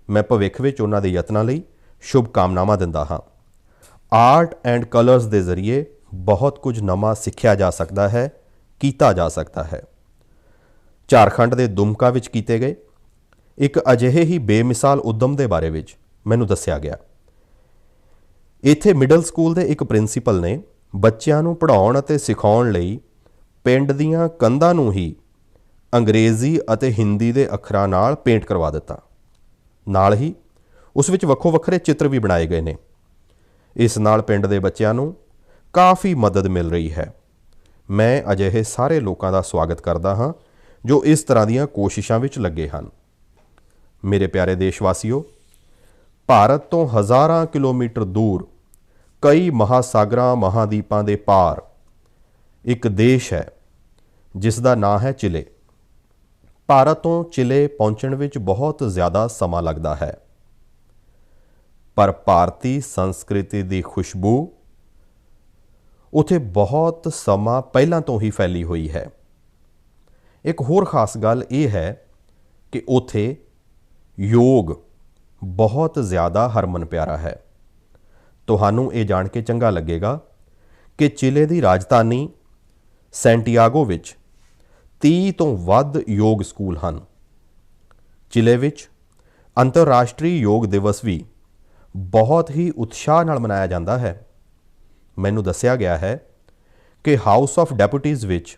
ਮੈਂ ਭਵਿੱਖ ਵਿੱਚ ਉਹਨਾਂ ਦੇ ਯਤਨਾਂ ਲਈ ਸ਼ੁਭ ਕਾਮਨਾਵਾਂ ਦਿੰਦਾ ਹਾਂ। ਆਰਟ ਐਂਡ ਕਲਰਸ ਦੇ ਜ਼ਰੀਏ ਬਹੁਤ ਕੁਝ ਨਵਾਂ ਸਿੱਖਿਆ ਜਾ ਸਕਦਾ ਹੈ, ਕੀਤਾ ਜਾ ਸਕਦਾ ਹੈ। ਝਾਰਖੰਡ ਦੇ ਦੁਮਕਾ ਵਿੱਚ ਕੀਤੇ ਗਏ ਇੱਕ ਅਜਿਹੇ ਹੀ ਬੇਮਿਸਾਲ ਉੱਦਮ ਦੇ ਬਾਰੇ ਵਿੱਚ ਮੈਨੂੰ ਦੱਸਿਆ ਗਿਆ। ਇੱਥੇ ਮਿਡਲ ਸਕੂਲ ਦੇ ਇੱਕ ਪ੍ਰਿੰਸੀਪਲ ਨੇ ਬੱਚਿਆਂ ਨੂੰ ਪੜ੍ਹਾਉਣ ਅਤੇ ਸਿਖਾਉਣ ਲਈ ਪਿੰਡ ਦੀਆਂ ਕੰਧਾਂ ਨੂੰ ਹੀ ਅੰਗਰੇਜ਼ੀ ਅਤੇ ਹਿੰਦੀ ਦੇ ਅੱਖਰਾਂ ਨਾਲ ਪੇਂਟ ਕਰਵਾ ਦਿੱਤਾ। ਨਾਲ ਹੀ ਉਸ ਵਿੱਚ ਵੱਖੋ ਵੱਖਰੇ ਚਿੱਤਰ ਵੀ ਬਣਾਏ ਗਏ ਨੇ। ਇਸ ਨਾਲ ਪਿੰਡ ਦੇ ਬੱਚਿਆਂ ਨੂੰ ਕਾਫੀ ਮਦਦ ਮਿਲ ਰਹੀ ਹੈ। ਮੈਂ ਅਜਿਹੇ ਸਾਰੇ ਲੋਕਾਂ ਦਾ ਸਵਾਗਤ ਕਰਦਾ ਹਾਂ ਜੋ ਇਸ ਤਰ੍ਹਾਂ ਦੀਆਂ ਕੋਸ਼ਿਸ਼ਾਂ ਵਿੱਚ ਲੱਗੇ ਹਨ। ਮੇਰੇ ਪਿਆਰੇ ਦੇਸ਼ ਵਾਸੀਓ, ਭਾਰਤ ਤੋਂ ਹਜ਼ਾਰਾਂ ਕਿਲੋਮੀਟਰ ਦੂਰ ਕਈ ਮਹਾਸਾਗਰਾਂ ਮਹਾਦੀਪਾਂ ਦੇ ਪਾਰ ਇੱਕ ਦੇਸ਼ ਹੈ ਜਿਸ ਦਾ ਨਾਂ ਹੈ ਚਿਲੇ। ਭਾਰਤ ਤੋਂ ਚਿਲੇ ਪਹੁੰਚਣ ਵਿੱਚ ਬਹੁਤ ਜ਼ਿਆਦਾ ਸਮਾਂ ਲੱਗਦਾ ਹੈ, ਪਰ ਭਾਰਤੀ ਸੰਸਕ੍ਰਿਤੀ ਦੀ ਖੁਸ਼ਬੂ ਉੱਥੇ ਬਹੁਤ ਸਮਾਂ ਪਹਿਲਾਂ ਤੋਂ ਹੀ ਫੈਲੀ ਹੋਈ ਹੈ। ਇੱਕ ਹੋਰ ਖਾਸ ਗੱਲ ਇਹ ਹੈ ਕਿ ਉੱਥੇ ਯੋਗ ਬਹੁਤ ਜ਼ਿਆਦਾ ਹਰਮਨ ਪਿਆਰਾ ਹੈ। ਤੁਹਾਨੂੰ ਇਹ ਜਾਣ ਕੇ ਚੰਗਾ ਲੱਗੇਗਾ ਕਿ ਚਿਲੇ ਦੀ ਰਾਜਧਾਨੀ ਸੈਂਟੀਆਗੋ ਵਿੱਚ 30 ਤੋਂ ਵੱਧ ਯੋਗ ਸਕੂਲ ਹਨ। ਚਿਲੇ ਵਿੱਚ ਅੰਤਰਰਾਸ਼ਟਰੀ ਯੋਗ ਦਿਵਸ ਵੀ ਬਹੁਤ ਹੀ ਉਤਸ਼ਾਹ ਨਾਲ ਮਨਾਇਆ ਜਾਂਦਾ ਹੈ। ਮੈਨੂੰ ਦੱਸਿਆ ਗਿਆ ਹੈ ਕਿ ਹਾਊਸ ਆਫ ਡੈਪੂਟੀਜ਼ ਵਿੱਚ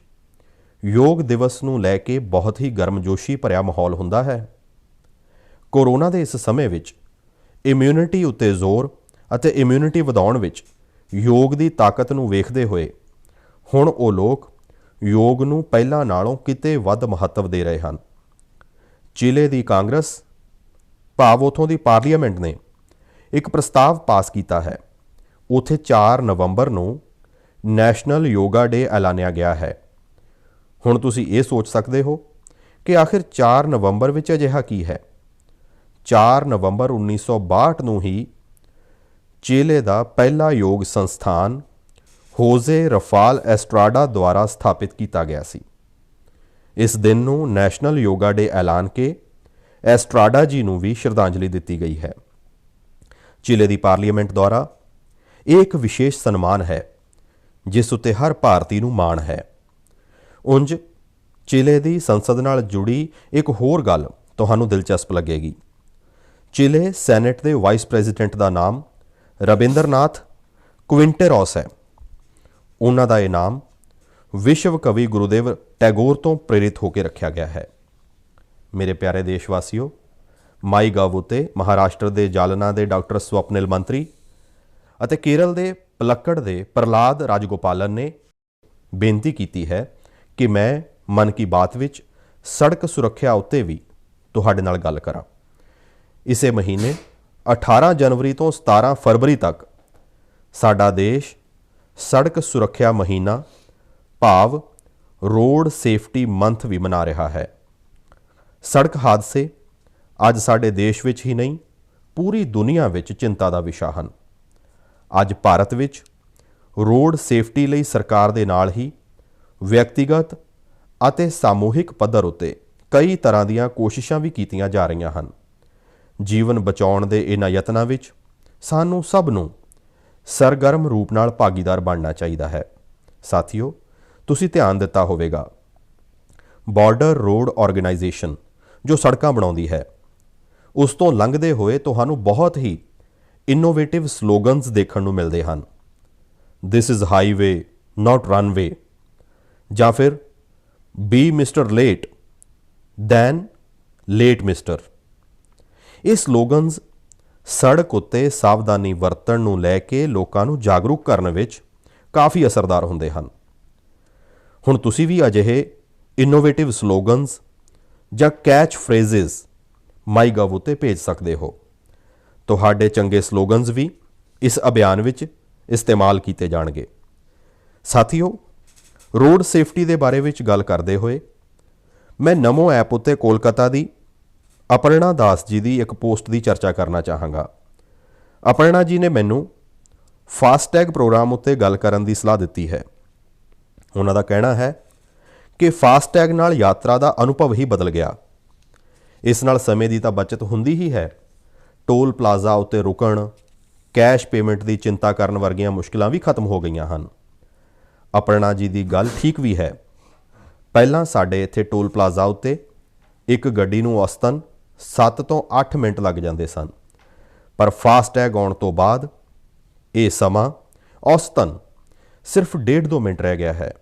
ਯੋਗ ਦਿਵਸ ਨੂੰ ਲੈ ਕੇ ਬਹੁਤ ਹੀ ਗਰਮਜੋਸ਼ੀ ਭਰਿਆ ਮਾਹੌਲ ਹੁੰਦਾ ਹੈ। ਕੋਰੋਨਾ ਦੇ ਇਸ ਸਮੇਂ ਵਿੱਚ ਇਮਿਊਨਿਟੀ ਉੱਤੇ ਜ਼ੋਰ ਅਤੇ ਇਮਿਊਨਿਟੀ ਵਧਾਉਣ ਵਿੱਚ ਯੋਗ ਦੀ ਤਾਕਤ ਨੂੰ ਵੇਖਦੇ ਹੋਏ ਹੁਣ ਉਹ ਲੋਕ ਯੋਗ ਨੂੰ ਪਹਿਲਾਂ ਨਾਲੋਂ ਕਿਤੇ ਵੱਧ ਮਹੱਤਵ ਦੇ ਰਹੇ ਹਨ। ਚਿਲੇ ਦੀ ਕਾਂਗਰਸ ਭਾਵ ਉੱਥੋਂ ਦੀ ਪਾਰਲੀਮੈਂਟ ਨੇ ਇੱਕ ਪ੍ਰਸਤਾਵ ਪਾਸ ਕੀਤਾ ਹੈ। ਉੱਥੇ 4 ਨਵੰਬਰ ਨੂੰ ਨੈਸ਼ਨਲ ਯੋਗਾ ਡੇ ਐਲਾਨਿਆ ਗਿਆ ਹੈ। ਹੁਣ ਤੁਸੀਂ ਇਹ ਸੋਚ ਸਕਦੇ ਹੋ ਕਿ ਆਖਿਰ 4 ਨਵੰਬਰ ਵਿੱਚ ਅਜਿਹਾ ਕੀ ਹੈ। 4 ਨਵੰਬਰ 1962 ਨੂੰ ਹੀ ਚਿਲੇ ਦਾ ਪਹਿਲਾ ਯੋਗ ਸੰਸਥਾਨ ਹੋਜ਼ੇ ਰਫਾਲ ਐਸਟਰਾਡਾ ਦੁਆਰਾ ਸਥਾਪਿਤ ਕੀਤਾ ਗਿਆ ਸੀ। ਇਸ ਦਿਨ ਨੂੰ ਨੈਸ਼ਨਲ ਯੋਗਾ ਡੇ ਐਲਾਨ ਕੇ ਐਸਟਰਾਡਾ ਜੀ ਨੂੰ ਵੀ ਸ਼ਰਧਾਂਜਲੀ ਦਿੱਤੀ ਗਈ ਹੈ। ਚਿਲੇ ਦੀ ਪਾਰਲੀਮੈਂਟ ਦੁਆਰਾ ਇਹ ਇੱਕ ਵਿਸ਼ੇਸ਼ ਸਨਮਾਨ ਹੈ ਜਿਸ ਉੱਤੇ ਹਰ ਭਾਰਤੀ ਨੂੰ ਮਾਣ ਹੈ। ਉਂਝ ਚਿਲੇ ਦੀ ਸੰਸਦ ਨਾਲ ਜੁੜੀ ਇੱਕ ਹੋਰ ਗੱਲ ਤੁਹਾਨੂੰ ਦਿਲਚਸਪ ਲੱਗੇਗੀ। ਚਿਲੇ ਸੈਨੇਟ ਦੇ ਵਾਈਸ ਪ੍ਰੈਜ਼ੀਡੈਂਟ ਦਾ ਨਾਮ ਰਬਿੰਦਰਨਾਥ ਕੁਇੰਟੇਰੋਸ ਹੈ। ਉਹਨਾਂ ਦਾ ਇਹ ਨਾਮ ਵਿਸ਼ਵ ਕਵੀ ਗੁਰੂਦੇਵ ਟੈਗੋਰ ਤੋਂ ਪ੍ਰੇਰਿਤ ਹੋ ਕੇ ਰੱਖਿਆ ਗਿਆ ਹੈ। ਮੇਰੇ ਪਿਆਰੇ ਦੇਸ਼ ਵਾਸੀਓ, ਮਾਈ ਗਵ ਉੱਤੇ ਮਹਾਰਾਸ਼ਟਰ ਦੇ ਜਾਲਨਾ ਦੇ ਡਾਕਟਰ ਸਵਪਨਿਲ ਮੰਤਰੀ ਅਤੇ ਕੇਰਲ ਦੇ ਪਲੱਕੜ ਦੇ ਪ੍ਰਲਾਦ ਰਾਜਗੋਪਾਲਨ ਨੇ ਬੇਨਤੀ ਕੀਤੀ ਹੈ ਕਿ ਮੈਂ ਮਨ ਕੀ ਬਾਤ ਵਿੱਚ ਸੜਕ ਸੁਰੱਖਿਆ ਉੱਤੇ ਵੀ ਤੁਹਾਡੇ ਨਾਲ ਗੱਲ ਕਰਾਂ। ਇਸੇ ਮਹੀਨੇ 18 ਜਨਵਰੀ ਤੋਂ 17 ਫਰਵਰੀ ਤੱਕ ਸਾਡਾ ਦੇਸ਼ ਸੜਕ ਸੁਰੱਖਿਆ ਮਹੀਨਾ ਭਾਵ ਰੋਡ ਸੇਫਟੀ ਮੰਥ ਵੀ ਮਨਾ ਰਿਹਾ ਹੈ। ਸੜਕ ਹਾਦਸੇ ਅੱਜ ਸਾਡੇ ਦੇਸ਼ ਵਿੱਚ ਹੀ ਨਹੀਂ, ਪੂਰੀ ਦੁਨੀਆ ਵਿੱਚ ਚਿੰਤਾ ਦਾ ਵਿਸ਼ਾ ਹਨ। ਅੱਜ ਭਾਰਤ ਵਿੱਚ ਰੋਡ ਸੇਫਟੀ ਲਈ ਸਰਕਾਰ ਦੇ ਨਾਲ ਹੀ ਵਿਅਕਤੀਗਤ ਅਤੇ ਸਮੂਹਿਕ ਪੱਧਰ ਉੱਤੇ ਕਈ ਤਰ੍ਹਾਂ ਦੀਆਂ ਕੋਸ਼ਿਸ਼ਾਂ ਵੀ ਕੀਤੀਆਂ ਜਾ ਰਹੀਆਂ ਹਨ। ਜੀਵਨ ਬਚਾਉਣ ਦੇ ਇਹਨਾਂ ਯਤਨਾਂ ਵਿੱਚ ਸਾਨੂੰ ਸਭ ਨੂੰ ਸਰਗਰਮ ਰੂਪ ਨਾਲ ਭਾਗੀਦਾਰ ਬਣਨਾ ਚਾਹੀਦਾ ਹੈ। ਸਾਥੀਓ, ਤੁਸੀਂ ਧਿਆਨ ਦਿੱਤਾ ਹੋਵੇਗਾ, ਬਾਰਡਰ ਰੋਡ ਆਰਗੇਨਾਈਜੇਸ਼ਨ ਜੋ ਸੜਕਾਂ ਬਣਾਉਂਦੀ ਹੈ, ਉਸ ਤੋਂ ਲੰਘਦੇ ਹੋਏ ਤੁਹਾਨੂੰ ਬਹੁਤ ਹੀ ਇਨੋਵੇਟਿਵ ਸਲੋਗਨਸ ਦੇਖਣ ਨੂੰ ਮਿਲਦੇ ਹਨ। This is highway not runway, ਜਾਂ ਫਿਰ be mister late than late mister. ਇਹ ਸਲੋਗਨਸ ਸੜਕ ਉੱਤੇ ਸਾਵਧਾਨੀ ਵਰਤਣ ਨੂੰ ਲੈ ਕੇ ਲੋਕਾਂ ਨੂੰ ਜਾਗਰੂਕ ਕਰਨ ਵਿੱਚ ਕਾਫੀ ਅਸਰਦਾਰ ਹੁੰਦੇ ਹਨ। ਹੁਣ ਤੁਸੀਂ ਵੀ ਅਜਿਹੇ ਇਨੋਵੇਟਿਵ ਸਲੋਗਨਸ ਜਾਂ ਕੈਚ ਫਰੇਜ਼ਸ ਮਾਈ ਗਵ ਉੱਤੇ ਭੇਜ ਸਕਦੇ ਹੋ। ਤੁਹਾਡੇ ਚੰਗੇ ਸਲੋਗਨਸ ਵੀ ਇਸ ਅਭਿਆਨ ਵਿੱਚ ਇਸਤੇਮਾਲ ਕੀਤੇ ਜਾਣਗੇ। ਸਾਥੀਓ, ਰੋਡ ਸੇਫਟੀ ਦੇ ਬਾਰੇ ਵਿੱਚ ਗੱਲ ਕਰਦੇ ਹੋਏ ਮੈਂ ਨਮੋ ਐਪ ਉੱਤੇ ਕੋਲਕਾਤਾ ਦੀ ਅਪਰਣਾ ਦਾਸ ਜੀ ਦੀ ਇੱਕ ਪੋਸਟ ਦੀ ਚਰਚਾ ਕਰਨਾ ਚਾਹਾਂਗਾ। ਅਪਰਣਾ ਜੀ ਨੇ ਮੈਨੂੰ ਫਾਸਟੈਗ ਪ੍ਰੋਗਰਾਮ ਉੱਤੇ ਗੱਲ ਕਰਨ ਦੀ ਸਲਾਹ ਦਿੱਤੀ ਹੈ। ਉਹਨਾਂ ਦਾ ਕਹਿਣਾ ਹੈ ਕਿ ਫਾਸਟੈਗ ਨਾਲ ਯਾਤਰਾ ਦਾ ਅਨੁਭਵ ਹੀ ਬਦਲ ਗਿਆ। ਇਸ ਨਾਲ ਸਮੇਂ ਦੀ ਤਾਂ ਬਚਤ ਹੁੰਦੀ ਹੀ ਹੈ। ਟੋਲ ਪਲਾਜ਼ਾ ਉੱਤੇ ਰੁਕਣ, ਕੈਸ਼ ਪੇਮੈਂਟ ਦੀ ਚਿੰਤਾ ਕਰਨ ਵਰਗੀਆਂ ਮੁਸ਼ਕਿਲਾਂ ਵੀ ਖਤਮ ਹੋ ਗਈਆਂ ਹਨ। ਅਪਰਣਾ ਜੀ ਦੀ ਗੱਲ ਠੀਕ ਵੀ ਹੈ। ਪਹਿਲਾਂ ਸਾਡੇ ਇੱਥੇ ਟੋਲ ਪਲਾਜ਼ਾ ਉੱਤੇ ਇੱਕ ਗੱਡੀ ਨੂੰ ਔਸਤਨ 7 ਤੋਂ 8 ਮਿੰਟ ਲੱਗ ਜਾਂਦੇ ਸਨ, ਪਰ ਫਾਸਟੈਗ ਆਉਣ ਤੋਂ ਬਾਅਦ ਇਹ ਸਮਾਂ ਔਸਤਨ ਸਿਰਫ 1.5-2 ਮਿੰਟ ਰਹਿ ਗਿਆ ਹੈ।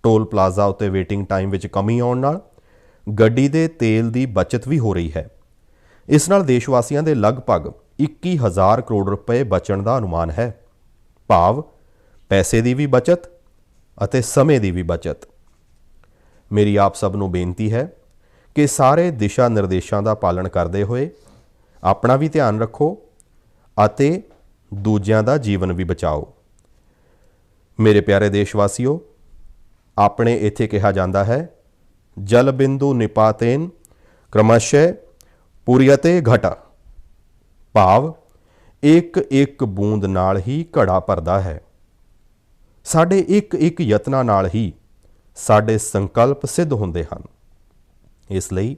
ਟੋਲ ਪਲਾਜ਼ਾ ਉੱਤੇ ਵੇਟਿੰਗ ਟਾਈਮ ਵਿੱਚ ਕਮੀ ਆਉਣ ਨਾਲ ਗੱਡੀ ਦੇ ਤੇਲ ਦੀ ਬਚਤ ਵੀ ਹੋ ਰਹੀ ਹੈ। ਇਸ ਨਾਲ ਦੇਸ਼ ਵਾਸੀਆਂ ਦੇ ਲਗਭਗ 21,000 ਕਰੋੜ ਰੁਪਏ ਬਚਣ ਦਾ ਅਨੁਮਾਨ ਹੈ। ਭਾਵ ਪੈਸੇ ਦੀ ਵੀ ਬਚਤ ਅਤੇ ਸਮੇਂ ਦੀ ਵੀ ਬਚਤ। ਮੇਰੀ ਆਪ ਸਭ ਨੂੰ ਬੇਨਤੀ ਹੈ ਕਿ ਸਾਰੇ ਦਿਸ਼ਾ ਨਿਰਦੇਸ਼ਾਂ ਦਾ ਪਾਲਣ ਕਰਦੇ ਹੋਏ ਆਪਣਾ ਵੀ ਧਿਆਨ ਰੱਖੋ ਅਤੇ ਦੂਜਿਆਂ ਦਾ ਜੀਵਨ ਵੀ ਬਚਾਓ। ਮੇਰੇ ਪਿਆਰੇ ਦੇਸ਼ ਵਾਸੀਓ, ਆਪਣੇ ਇੱਥੇ ਕਿਹਾ ਜਾਂਦਾ ਹੈ, ਜਲ ਬਿੰਦੂ ਨਿਪਾਤੇਨ ਕ੍ਰਮਸ਼ਯ ਪੂਰਿਯਤੇ ਘਟਾ। ਭਾਵ ਇੱਕ ਇੱਕ ਬੂੰਦ ਨਾਲ ਹੀ ਘੜਾ ਭਰਦਾ ਹੈ। ਸਾਡੇ ਇੱਕ ਇੱਕ ਯਤਨਾਂ ਨਾਲ ਹੀ ਸਾਡੇ ਸੰਕਲਪ ਸਿੱਧ ਹੁੰਦੇ ਹਨ। ਇਸ ਲਈ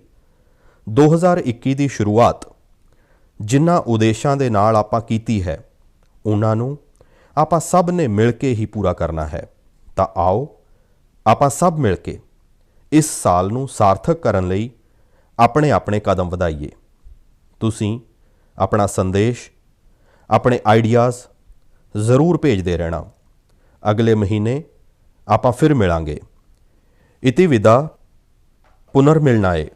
2021 ਦੀ ਸ਼ੁਰੂਆਤ ਜਿਨ੍ਹਾਂ ਉਦੇਸ਼ਾਂ ਦੇ ਨਾਲ ਆਪਾਂ ਕੀਤੀ ਹੈ, ਉਹਨਾਂ ਨੂੰ ਆਪਾਂ ਸਭ ਨੇ ਮਿਲ ਕੇ ਹੀ ਪੂਰਾ ਕਰਨਾ ਹੈ। ਤਾਂ ਆਓ ਆਪਾਂ ਸਭ ਮਿਲ ਕੇ ਇਸ ਸਾਲ ਨੂੰ ਸਾਰਥਕ ਕਰਨ ਲਈ ਆਪਣੇ ਆਪਣੇ ਕਦਮ ਵਧਾਈਏ। ਤੁਸੀਂ ਆਪਣਾ ਸੰਦੇਸ਼, ਆਪਣੇ ਆਈਡੀਆਜ਼ ਜ਼ਰੂਰ ਭੇਜਦੇ ਰਹਿਣਾ। ਅਗਲੇ ਮਹੀਨੇ ਆਪਾਂ ਫਿਰ ਮਿਲਾਂਗੇ। ਇਤੀ ਵਿਦਾ, ਪੁਨਰ ਮਿਲਣਾ ਏ।